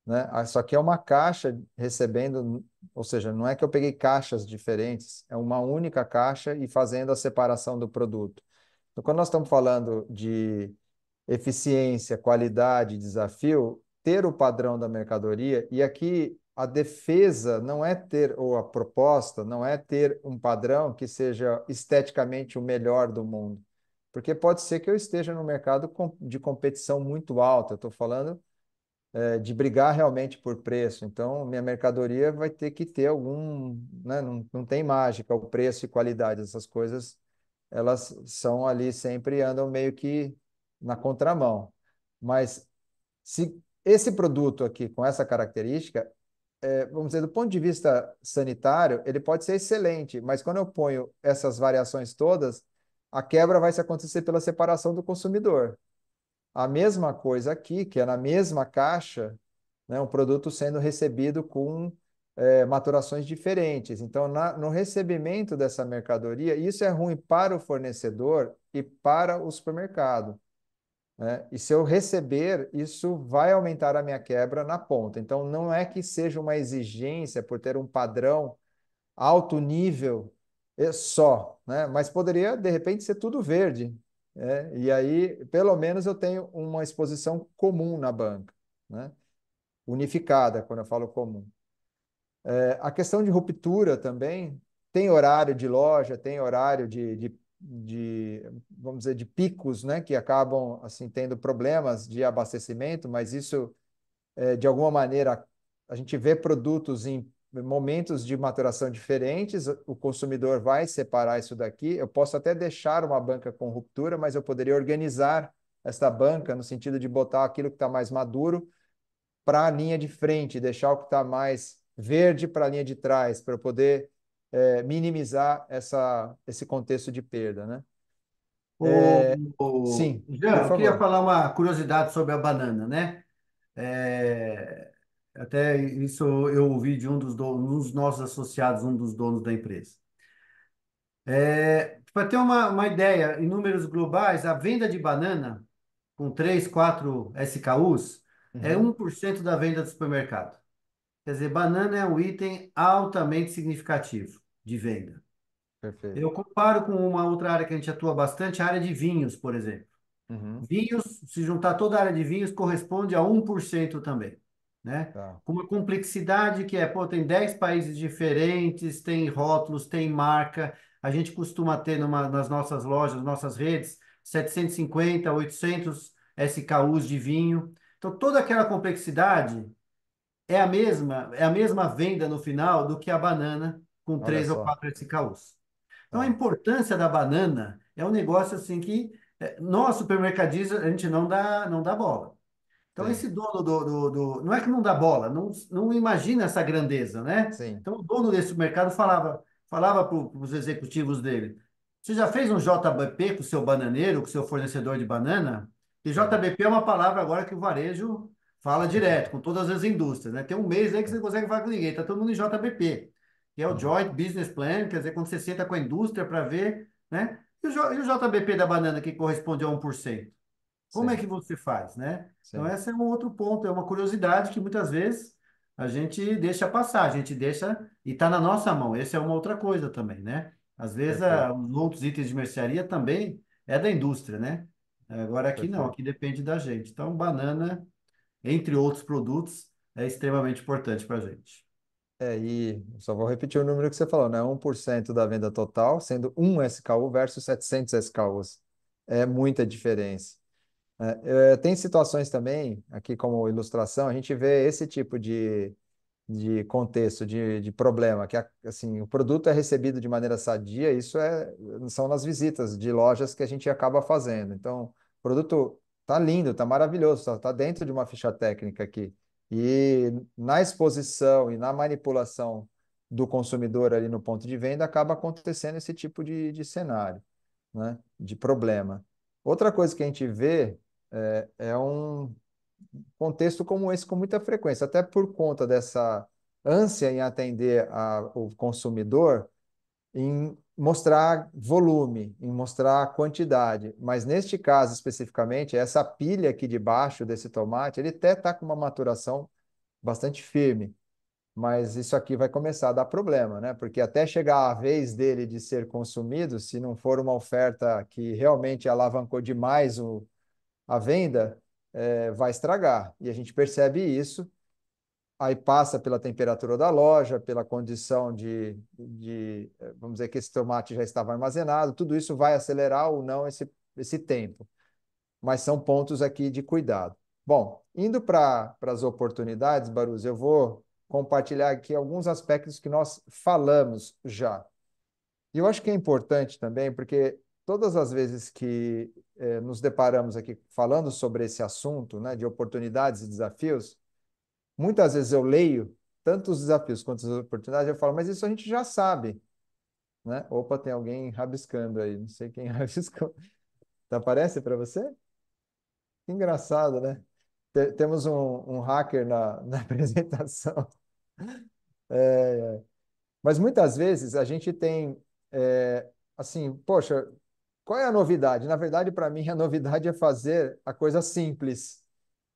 né? Só que é uma caixa recebendo, ou seja, não é que eu peguei caixas diferentes, é uma única caixa e fazendo a separação do produto. Então, quando nós estamos falando de eficiência, qualidade, desafio, ter o padrão da mercadoria, e aqui a defesa não é ter, ou a proposta não é ter um padrão que seja esteticamente o melhor do mundo. Porque pode ser que eu esteja no mercado de competição muito alta. Eu estou falando de brigar realmente por preço. Então, minha mercadoria vai ter que ter algum, né? Não tem mágica, o preço e qualidade, essas coisas, elas são ali, sempre andam meio que na contramão. Mas se esse produto aqui, com essa característica, vamos dizer, do ponto de vista sanitário, ele pode ser excelente, mas quando eu ponho essas variações todas, a quebra vai se acontecer pela separação do consumidor. A mesma coisa aqui, que é na mesma caixa, né, um produto sendo recebido com maturações diferentes. Então, no recebimento dessa mercadoria, isso é ruim para o fornecedor e para o supermercado, né? E se eu receber, isso vai aumentar a minha quebra na ponta. Então, não é que seja uma exigência por ter um padrão alto nível só, né? Mas poderia, de repente, ser tudo verde, né? E aí, pelo menos, eu tenho uma exposição comum na banca, né? Unificada, quando eu falo comum. A questão de ruptura também, tem horário de loja, tem horário vamos dizer, de picos, né? Que acabam, assim, tendo problemas de abastecimento, mas isso de alguma maneira, a gente vê produtos em momentos de maturação diferentes, o consumidor vai separar isso daqui. Eu posso até deixar uma banca com ruptura, mas eu poderia organizar esta banca no sentido de botar aquilo que está mais maduro para a linha de frente, deixar o que está mais verde para a linha de trás, para eu poder minimizar esse contexto de perda, né? Sim, por Jean, eu queria favor. falar uma curiosidade sobre a banana, né? É, até isso eu ouvi de um dos nossos associados, um dos donos da empresa. Para ter uma ideia, em números globais, a venda de banana com 3, 4 SKUs é Uhum, 1% da venda do supermercado. Quer dizer, banana é um item altamente significativo de venda. perfeito. Eu comparo com uma outra área que a gente atua bastante, a área de vinhos, por exemplo. Uhum, Vinhos, se juntar toda a área de vinhos, corresponde a 1% também, né? tá. Com uma complexidade que pô, tem 10 países diferentes, tem rótulos, tem marca. A gente costuma ter nas nossas lojas, nossas redes, 750, 800 SKUs de vinho. Então, toda aquela complexidade é a mesma venda no final do que a banana com Olha 3 ou só. 4 SKUs. Então, a Tá. importância da banana é um negócio assim que nós, supermercadistas, a gente não dá bola. Então, Sim, esse dono não é que não dá bola, não imagina essa grandeza, né? sim. Então, o dono desse mercado falava para os executivos dele: Você já fez um JBP com o seu bananeiro, com o seu fornecedor de banana? E Sim. JBP é uma palavra agora que o varejo fala direto, com todas as indústrias, né? Tem um mês aí que você não consegue falar com ninguém, tá todo mundo em JBP, que é o Uhum. Joint Business Plan, quer dizer, quando você senta com a indústria para ver, né? E o JBP da banana que corresponde a 1%. Como é Sim, que você faz, né? Então, sim, esse é um outro ponto, é uma curiosidade que muitas vezes a gente deixa passar, a gente deixa e está na nossa mão. Essa é uma outra coisa também, né? Às vezes, perfeito, os outros itens de mercearia também é da indústria, né? Agora aqui não, perfeito. aqui depende da gente. Então, banana, entre outros produtos, é extremamente importante para a gente. E só vou repetir o número que você falou, né? 1% da venda total, sendo um SKU versus 700 SKUs. É muita diferença, né? Tem situações também, aqui como ilustração, a gente vê esse tipo de contexto, de problema, que assim, o produto é recebido de maneira sadia, são nas visitas de lojas que a gente acaba fazendo. Então, o produto tá lindo, tá maravilhoso, tá dentro de uma ficha técnica aqui. E na exposição e na manipulação do consumidor ali no ponto de venda, acaba acontecendo esse tipo de cenário, né? De problema. Outra coisa que a gente vê é um contexto como esse com muita frequência, até por conta dessa ânsia em atender o consumidor, em mostrar volume, em mostrar quantidade. Mas neste caso especificamente, essa pilha aqui debaixo desse tomate, ele até está com uma maturação bastante firme, mas isso aqui vai começar a dar problema, né? Porque até chegar a vez dele de ser consumido, se não for uma oferta que realmente alavancou demais a venda, vai estragar. E a gente percebe isso aí passa pela temperatura da loja, pela condição vamos dizer que esse tomate já estava armazenado, tudo isso vai acelerar ou não esse tempo, mas são pontos aqui de cuidado. Bom, indo para as oportunidades, Barus, eu vou compartilhar aqui alguns aspectos que nós falamos já. E eu acho que é importante também, porque todas as vezes que nos deparamos aqui falando sobre esse assunto, né, de oportunidades e desafios, muitas vezes eu leio tanto os desafios quanto as oportunidades, eu falo, mas isso a gente já sabe, né? Opa, tem alguém rabiscando aí, não sei quem rabiscou. Aparece para você? Que engraçado, né? Temos um hacker na apresentação. Mas muitas vezes a gente tem, assim, poxa, qual é a novidade? Na verdade, para mim, a novidade é fazer a coisa simples,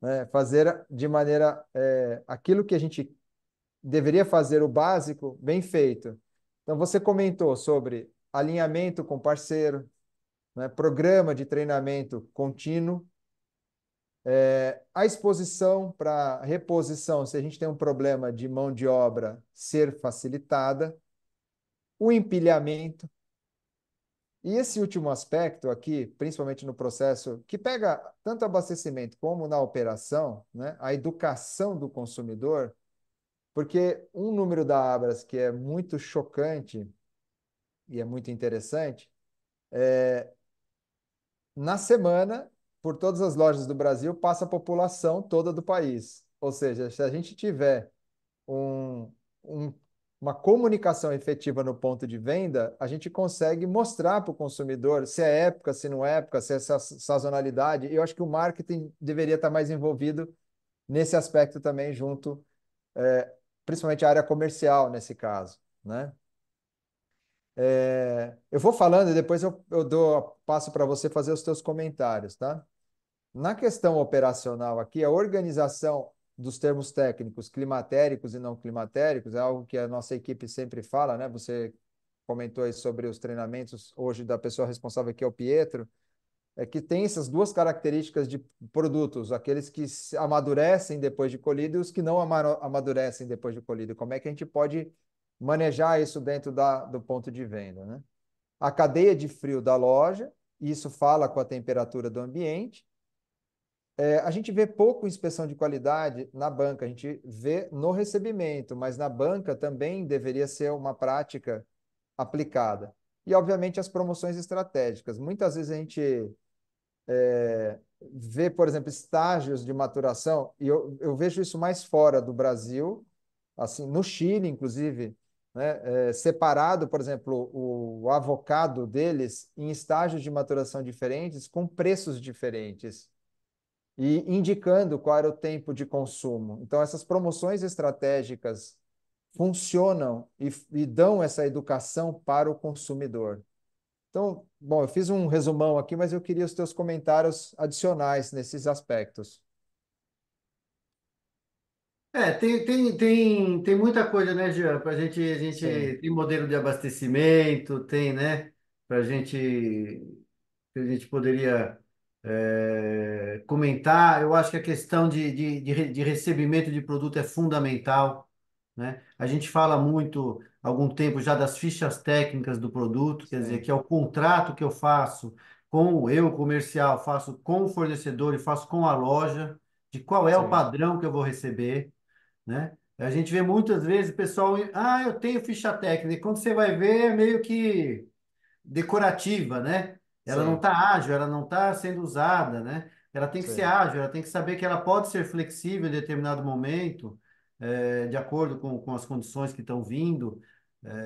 né? Fazer de maneira, aquilo que a gente deveria fazer, o básico, bem feito. Então, você comentou sobre alinhamento com parceiro, né? Programa de treinamento contínuo, a exposição para reposição, se a gente tem um problema de mão de obra, ser facilitada, o empilhamento. E esse último aspecto aqui, principalmente no processo, que pega tanto abastecimento como na operação, né, a educação do consumidor, porque um número da Abras que é muito chocante e é muito interessante, na semana, por todas as lojas do Brasil, passa a população toda do país. Ou seja, se a gente tiver um, um, uma comunicação efetiva no ponto de venda, a gente consegue mostrar para o consumidor se é época, se não é época, se é sazonalidade. E eu acho que o marketing deveria estar mais envolvido nesse aspecto também, junto, principalmente a área comercial nesse caso, né? Eu vou falando e depois passo para você fazer os teus comentários, tá? Na questão operacional aqui, a organização dos termos técnicos climatéricos e não climatéricos é algo que a nossa equipe sempre fala, né? Você comentou aí sobre os treinamentos hoje da pessoa responsável, que é o Pietro, é que tem essas duas características de produtos, aqueles que amadurecem depois de colhido e os que não amadurecem depois de colhido. Como é que a gente pode manejar isso dentro do ponto de venda, né? A cadeia de frio da loja, isso fala com a temperatura do ambiente. A gente vê pouco inspeção de qualidade na banca, a gente vê no recebimento, mas na banca também deveria ser uma prática aplicada. E, obviamente, as promoções estratégicas. Muitas vezes a gente vê, por exemplo, estágios de maturação, e eu vejo isso mais fora do Brasil, assim, no Chile, inclusive, né, separado, por exemplo, o avocado deles em estágios de maturação diferentes, com preços diferentes e indicando qual era o tempo de consumo. Então, essas promoções estratégicas funcionam e dão essa educação para o consumidor. Então, bom, eu fiz um resumão aqui, mas eu queria os teus comentários adicionais nesses aspectos. Tem muita coisa, né, Jean? A Sim, gente tem modelo de abastecimento, tem, né? Para que a gente poderia comentar. Eu acho que a questão de recebimento de produto é fundamental, né? A gente fala muito, há algum tempo já, das fichas técnicas do produto, quer dizer, sim, que é o contrato que eu faço com eu, comercial, faço com o fornecedor e faço com a loja, de qual é o sim, padrão que eu vou receber, né? A gente vê muitas vezes o pessoal, eu tenho ficha técnica, e quando você vai ver, é meio que decorativa, né? Ela não sim, está ágil, ela não está sendo usada, né? Ela tem que ser sim. ágil, ela tem que saber que ela pode ser flexível em determinado momento, de acordo com as condições que estão vindo.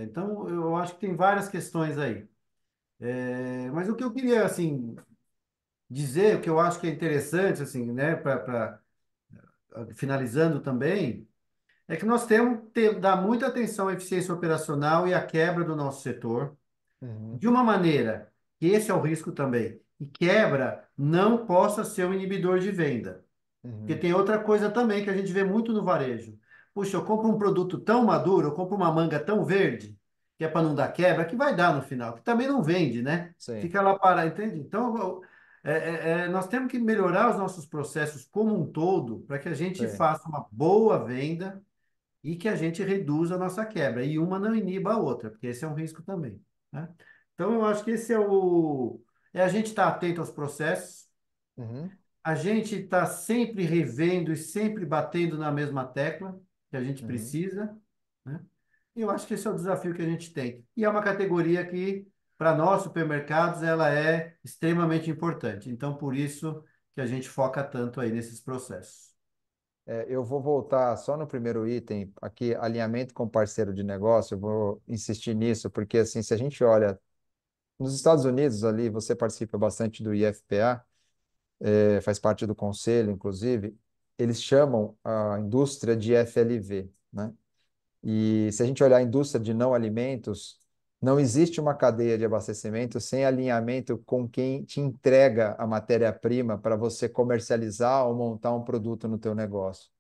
Então, eu acho que tem várias questões aí. Mas o que eu queria, assim, dizer, o que eu acho que é interessante, assim, né, finalizando também, é que nós temos que dar muita atenção à eficiência operacional e à quebra do nosso setor Uhum, de uma maneira que esse é o risco também, e quebra não possa ser um inibidor de venda. Porque uhum, tem outra coisa também que a gente vê muito no varejo. Puxa, eu compro um produto tão maduro, eu compro uma manga tão verde, que é para não dar quebra, que vai dar no final, que também não vende, né? sim, Fica lá parado, entende? Então, nós temos que melhorar os nossos processos como um todo para que a gente sim, faça uma boa venda, e que a gente reduza a nossa quebra. E uma não iniba a outra, porque esse é um risco também, né? Então, eu acho que esse é o... É a gente estar atento aos processos, Uhum. a gente está sempre revendo e sempre batendo na mesma tecla que a gente Uhum. precisa, né? E eu acho que esse é o desafio que a gente tem. E é uma categoria que, para nós, supermercados, ela é extremamente importante. Então, por isso que a gente foca tanto aí nesses processos. Eu vou voltar só no primeiro item, aqui, alinhamento com parceiro de negócio, eu vou insistir nisso, porque assim, se a gente olha nos Estados Unidos ali, você participa bastante do IFPA, faz parte do conselho, inclusive, eles chamam a indústria de FLV, né? E se a gente olhar a indústria de não alimentos, não existe uma cadeia de abastecimento sem alinhamento com quem te entrega a matéria-prima para você comercializar ou montar um produto no teu negócio.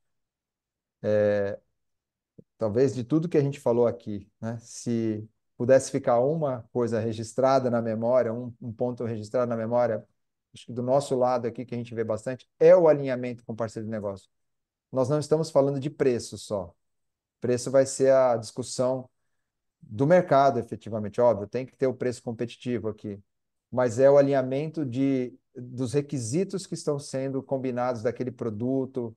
Talvez de tudo que a gente falou aqui, né? Se pudesse ficar uma coisa registrada na memória, um ponto registrado na memória, acho que do nosso lado aqui, que a gente vê bastante, é o alinhamento com o parceiro de negócio. Nós não estamos falando de preço só. Preço vai ser a discussão do mercado, efetivamente. Óbvio, tem que ter o preço competitivo aqui, mas é o alinhamento dos requisitos que estão sendo combinados daquele produto,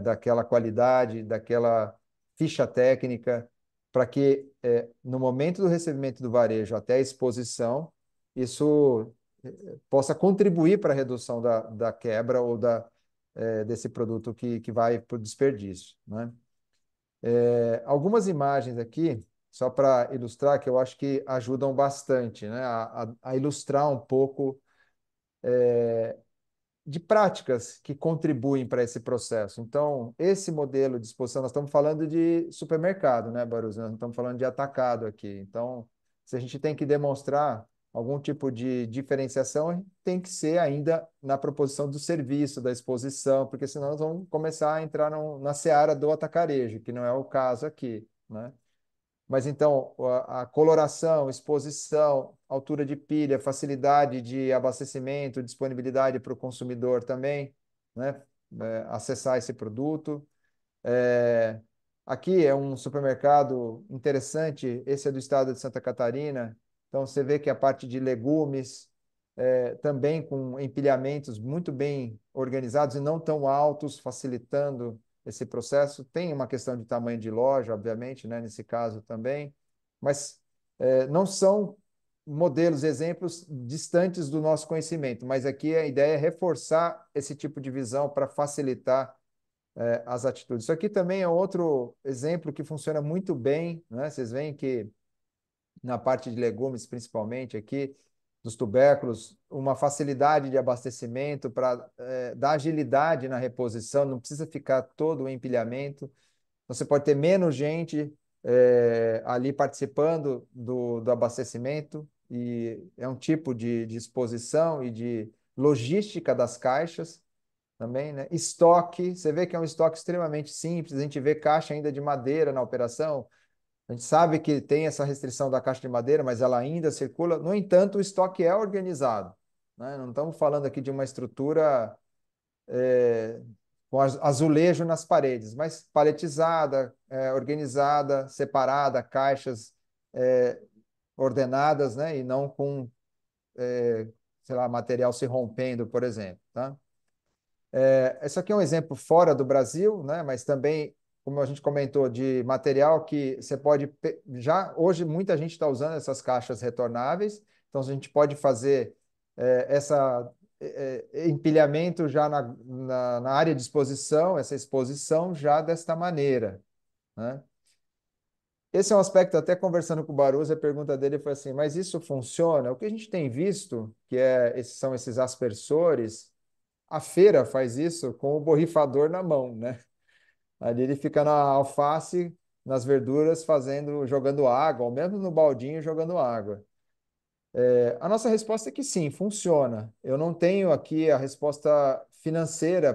daquela qualidade, daquela ficha técnica, para que no momento do recebimento do varejo até a exposição, isso possa contribuir para a redução da quebra ou desse produto que vai para o desperdício, né? Algumas imagens aqui, só para ilustrar, que eu acho que ajudam bastante, né, a ilustrar um pouco de práticas que contribuem para esse processo. Então, esse modelo de exposição, nós estamos falando de supermercado, né, Barus? Nós não estamos falando de atacado aqui. Então, se a gente tem que demonstrar algum tipo de diferenciação, tem que ser ainda na proposição do serviço, da exposição, porque senão nós vamos começar a entrar na seara do atacarejo, que não é o caso aqui, né? Mas então, a coloração, exposição, altura de pilha, facilidade de abastecimento, disponibilidade para o consumidor também, né? Acessar esse produto. É, Aqui é um supermercado interessante, esse é do estado de Santa Catarina. Então, você vê que a parte de legumes, também com empilhamentos muito bem organizados e não tão altos, facilitando esse processo. Tem uma questão de tamanho de loja, obviamente, né, nesse caso também, mas não são modelos, exemplos distantes do nosso conhecimento, mas aqui a ideia é reforçar esse tipo de visão para facilitar as atitudes. Isso aqui também é outro exemplo que funciona muito bem, né? Vocês veem que na parte de legumes, principalmente aqui, dos tubérculos, uma facilidade de abastecimento para dar agilidade na reposição, não precisa ficar todo o empilhamento. Você pode ter menos gente ali participando do abastecimento, e é um tipo de exposição e de logística das caixas também, né? Estoque, você vê que é um estoque extremamente simples, a gente vê caixa ainda de madeira na operação, a gente sabe que tem essa restrição da caixa de madeira, mas ela ainda circula. No entanto, o estoque é organizado, né? Não estamos falando aqui de uma estrutura é, com azulejo nas paredes, mas paletizada, organizada, separada, caixas é, ordenadas, né? E não com, sei lá, material se rompendo, por exemplo, tá? Esse aqui é um exemplo fora do Brasil, né? Mas também, como a gente comentou, de material que você pode. Já hoje, muita gente está usando essas caixas retornáveis, então a gente pode fazer essa empilhamento já na área de exposição, essa exposição já desta maneira, né? Esse é um aspecto, até conversando com o Barus, a pergunta dele foi assim: mas isso funciona? O que a gente tem visto, que são esses aspersores, a feira faz isso com o borrifador na mão, né? Ali ele fica na alface, nas verduras, jogando água, ou mesmo no baldinho jogando água. A nossa resposta é que sim, funciona. Eu não tenho aqui a resposta financeira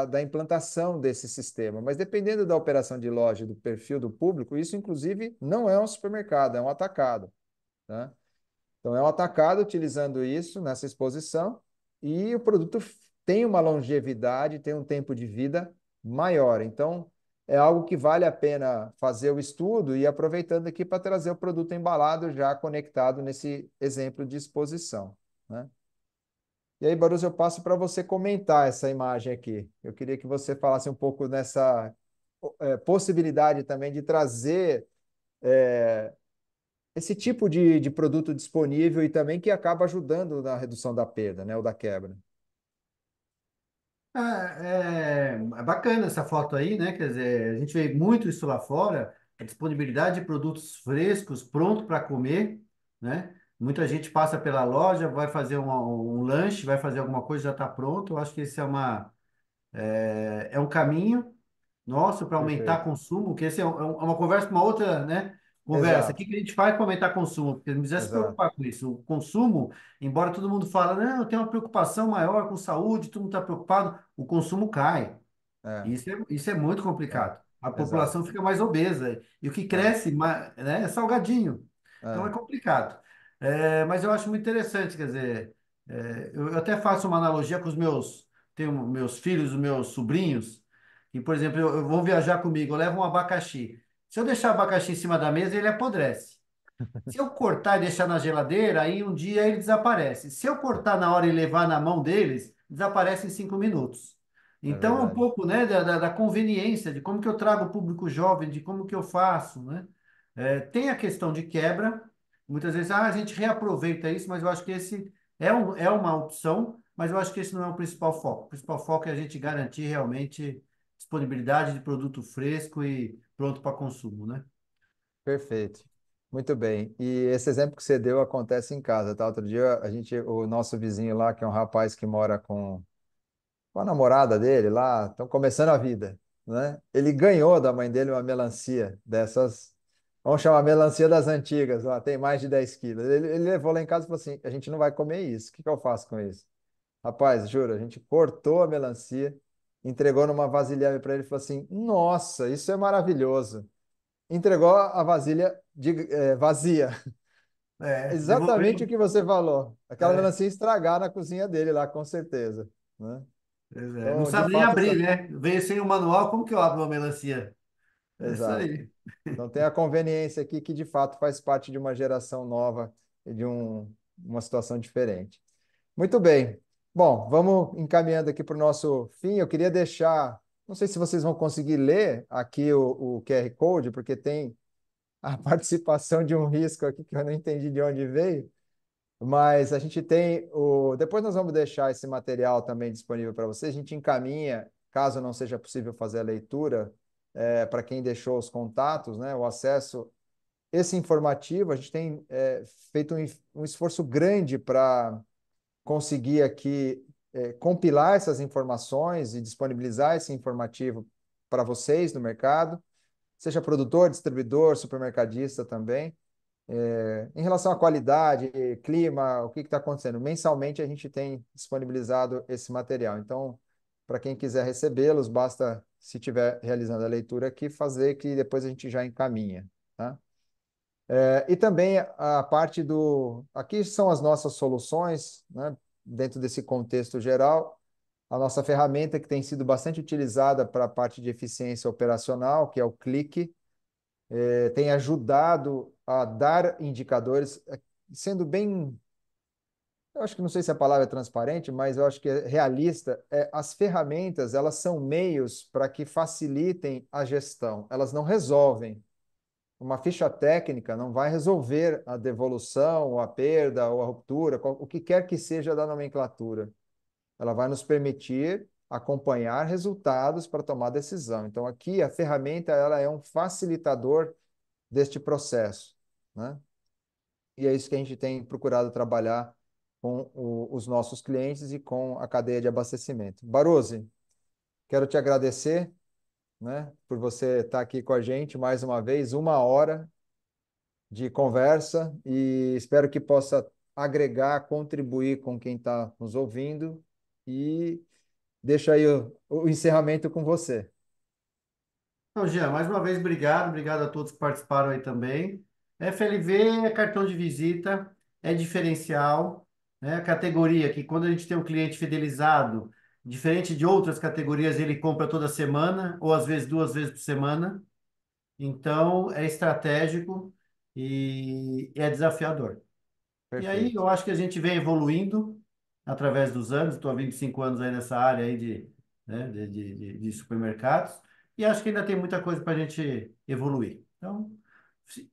da implantação desse sistema, mas dependendo da operação de loja, do perfil do público, isso inclusive não é um supermercado, é um atacado, né? Então, é um atacado utilizando isso nessa exposição e o produto tem uma longevidade, tem um tempo de vida maior. Então, é algo que vale a pena fazer o estudo e aproveitando aqui para trazer o produto embalado já conectado nesse exemplo de exposição, né? E aí, Barus, eu passo para você comentar essa imagem aqui. Eu queria que você falasse um pouco nessa possibilidade também de trazer esse tipo de produto disponível e também que acaba ajudando na redução da perda, né, ou da quebra. É bacana essa foto aí, né? Quer dizer, a gente vê muito isso lá fora, a disponibilidade de produtos frescos, pronto para comer, né? Muita gente passa pela loja, vai fazer um lanche, vai fazer alguma coisa, já está pronto. Eu acho que esse é um caminho nosso para aumentar Perfeito. consumo, que esse é uma conversa, uma outra, né, conversa. O Exato, que que a gente faz para aumentar consumo? Porque não precisa se exato. preocupar com isso. O consumo, embora todo mundo fale, não, eu tenho uma preocupação maior com saúde, todo mundo está preocupado, o consumo cai. É, Isso é muito é, complicado. A exato. população fica mais obesa. E o que É, cresce, né, é salgadinho. Então é é, complicado. Mas eu acho muito interessante, quer dizer, eu até faço uma analogia com tenho meus filhos, os meus sobrinhos, e, por exemplo, eu vou viajar comigo, eu levo um abacaxi. Se eu deixar o abacaxi em cima da mesa, ele apodrece. Se eu cortar e deixar na geladeira, aí um dia ele desaparece. Se eu cortar na hora e levar na mão deles, desaparece em 5 minutos. é Então, é um verdade. pouco, né, da conveniência, de como que eu trago o público jovem, de como que eu faço, né? Tem a questão de quebra. Muitas vezes, a gente reaproveita isso, mas eu acho que esse é uma opção, mas eu acho que esse não é o principal foco. O principal foco é a gente garantir realmente disponibilidade de produto fresco e pronto para consumo, né? Perfeito. Muito bem. E esse exemplo que você deu acontece em casa, tá? Outro dia, o nosso vizinho lá, que é um rapaz que mora com a namorada dele lá, estão começando a vida, né? Ele ganhou da mãe dele uma melancia dessas, vamos chamar melancia das antigas, lá, tem mais de 10 quilos. Ele levou lá em casa e falou assim: a gente não vai comer isso, o que que eu faço com isso? Rapaz, juro, a gente cortou a melancia, entregou numa vasilhame para ele e falou assim: nossa, isso é maravilhoso. Entregou a vasilha vazia. Exatamente o Devolver. que você falou. Aquela É. melancia estragar na cozinha dele lá, com certeza, né? Pois é, não Então, de sabe nem fato, abrir, essa. né? Veio sem o manual, como que eu abro uma melancia? É isso Exato. aí. Então, tem a conveniência aqui que, de fato, faz parte de uma geração nova e de uma situação diferente. Muito bem. Bom, vamos encaminhando aqui para o nosso fim. Eu queria deixar. Não sei se vocês vão conseguir ler aqui o QR Code, porque tem a participação de um risco aqui que eu não entendi de onde veio. Mas a gente tem o. Depois nós vamos deixar esse material também disponível para vocês. A gente encaminha, caso não seja possível fazer a leitura, para quem deixou os contatos, né, o acesso. Esse informativo, a gente tem feito um esforço grande para conseguir aqui compilar essas informações e disponibilizar esse informativo para vocês no mercado, seja produtor, distribuidor, supermercadista também. Em relação à qualidade, clima, o que está acontecendo? Mensalmente a gente tem disponibilizado esse material. Então, para quem quiser recebê-los, basta, se estiver realizando a leitura aqui, fazer que depois a gente já encaminha, tá? E também a parte do. Aqui são as nossas soluções, né? Dentro desse contexto geral, a nossa ferramenta que tem sido bastante utilizada para a parte de eficiência operacional, que é o Clique, tem ajudado a dar indicadores, sendo bem, eu acho que não sei se a palavra é transparente, mas eu acho que é realista. As ferramentas, elas são meios para que facilitem a gestão, elas não resolvem. Uma ficha técnica não vai resolver a devolução, ou a perda, ou a ruptura, o que quer que seja da nomenclatura. Ela vai nos permitir acompanhar resultados para tomar decisão. Então, aqui a ferramenta ela é um facilitador deste processo, né? E é isso que a gente tem procurado trabalhar com os nossos clientes e com a cadeia de abastecimento. Barose, quero te agradecer, né, por você estar aqui com a gente mais uma vez, 1 hora de conversa e espero que possa agregar, contribuir com quem está nos ouvindo e deixo aí o encerramento com você. Então, Jean, mais uma vez, obrigado a todos que participaram aí também. FLV é cartão de visita, é diferencial, né? A categoria que quando a gente tem um cliente fidelizado, Diferente de outras categorias, ele compra toda semana, ou às vezes 2 vezes por semana. Então, é estratégico e é desafiador. E aí Perfeito. eu acho que a gente vem evoluindo através dos anos. Estou há 25 anos aí nessa área aí né, de supermercados. E acho que ainda tem muita coisa para a gente evoluir. Então,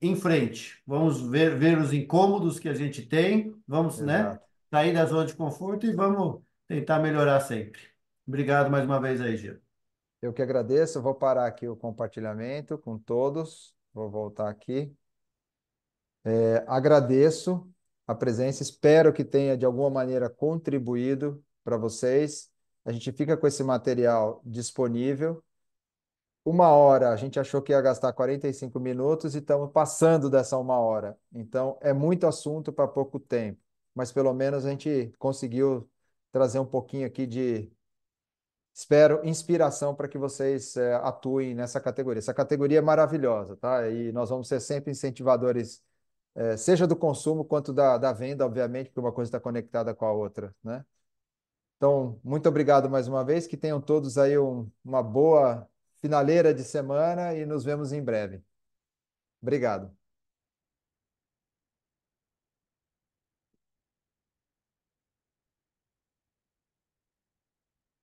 em frente. Vamos ver os incômodos que a gente tem. Vamos, né, Exato. sair da zona de conforto e vamos tentar melhorar sempre. Obrigado mais uma vez aí, Gil. Eu que agradeço. Eu vou parar aqui o compartilhamento com todos. Vou voltar aqui. Agradeço a presença, espero que tenha de alguma maneira contribuído para vocês. A gente fica com esse material disponível. 1 hora, a gente achou que ia gastar 45 minutos e estamos passando dessa 1 hora. Então, é muito assunto para pouco tempo, mas pelo menos a gente conseguiu trazer um pouquinho aqui de, espero, inspiração para que vocês atuem nessa categoria. Essa categoria é maravilhosa, tá? E nós vamos ser sempre incentivadores seja do consumo quanto da venda, obviamente, porque uma coisa está conectada com a outra, né? Então, muito obrigado mais uma vez, que tenham todos aí uma boa finaleira de semana e nos vemos em breve. Obrigado.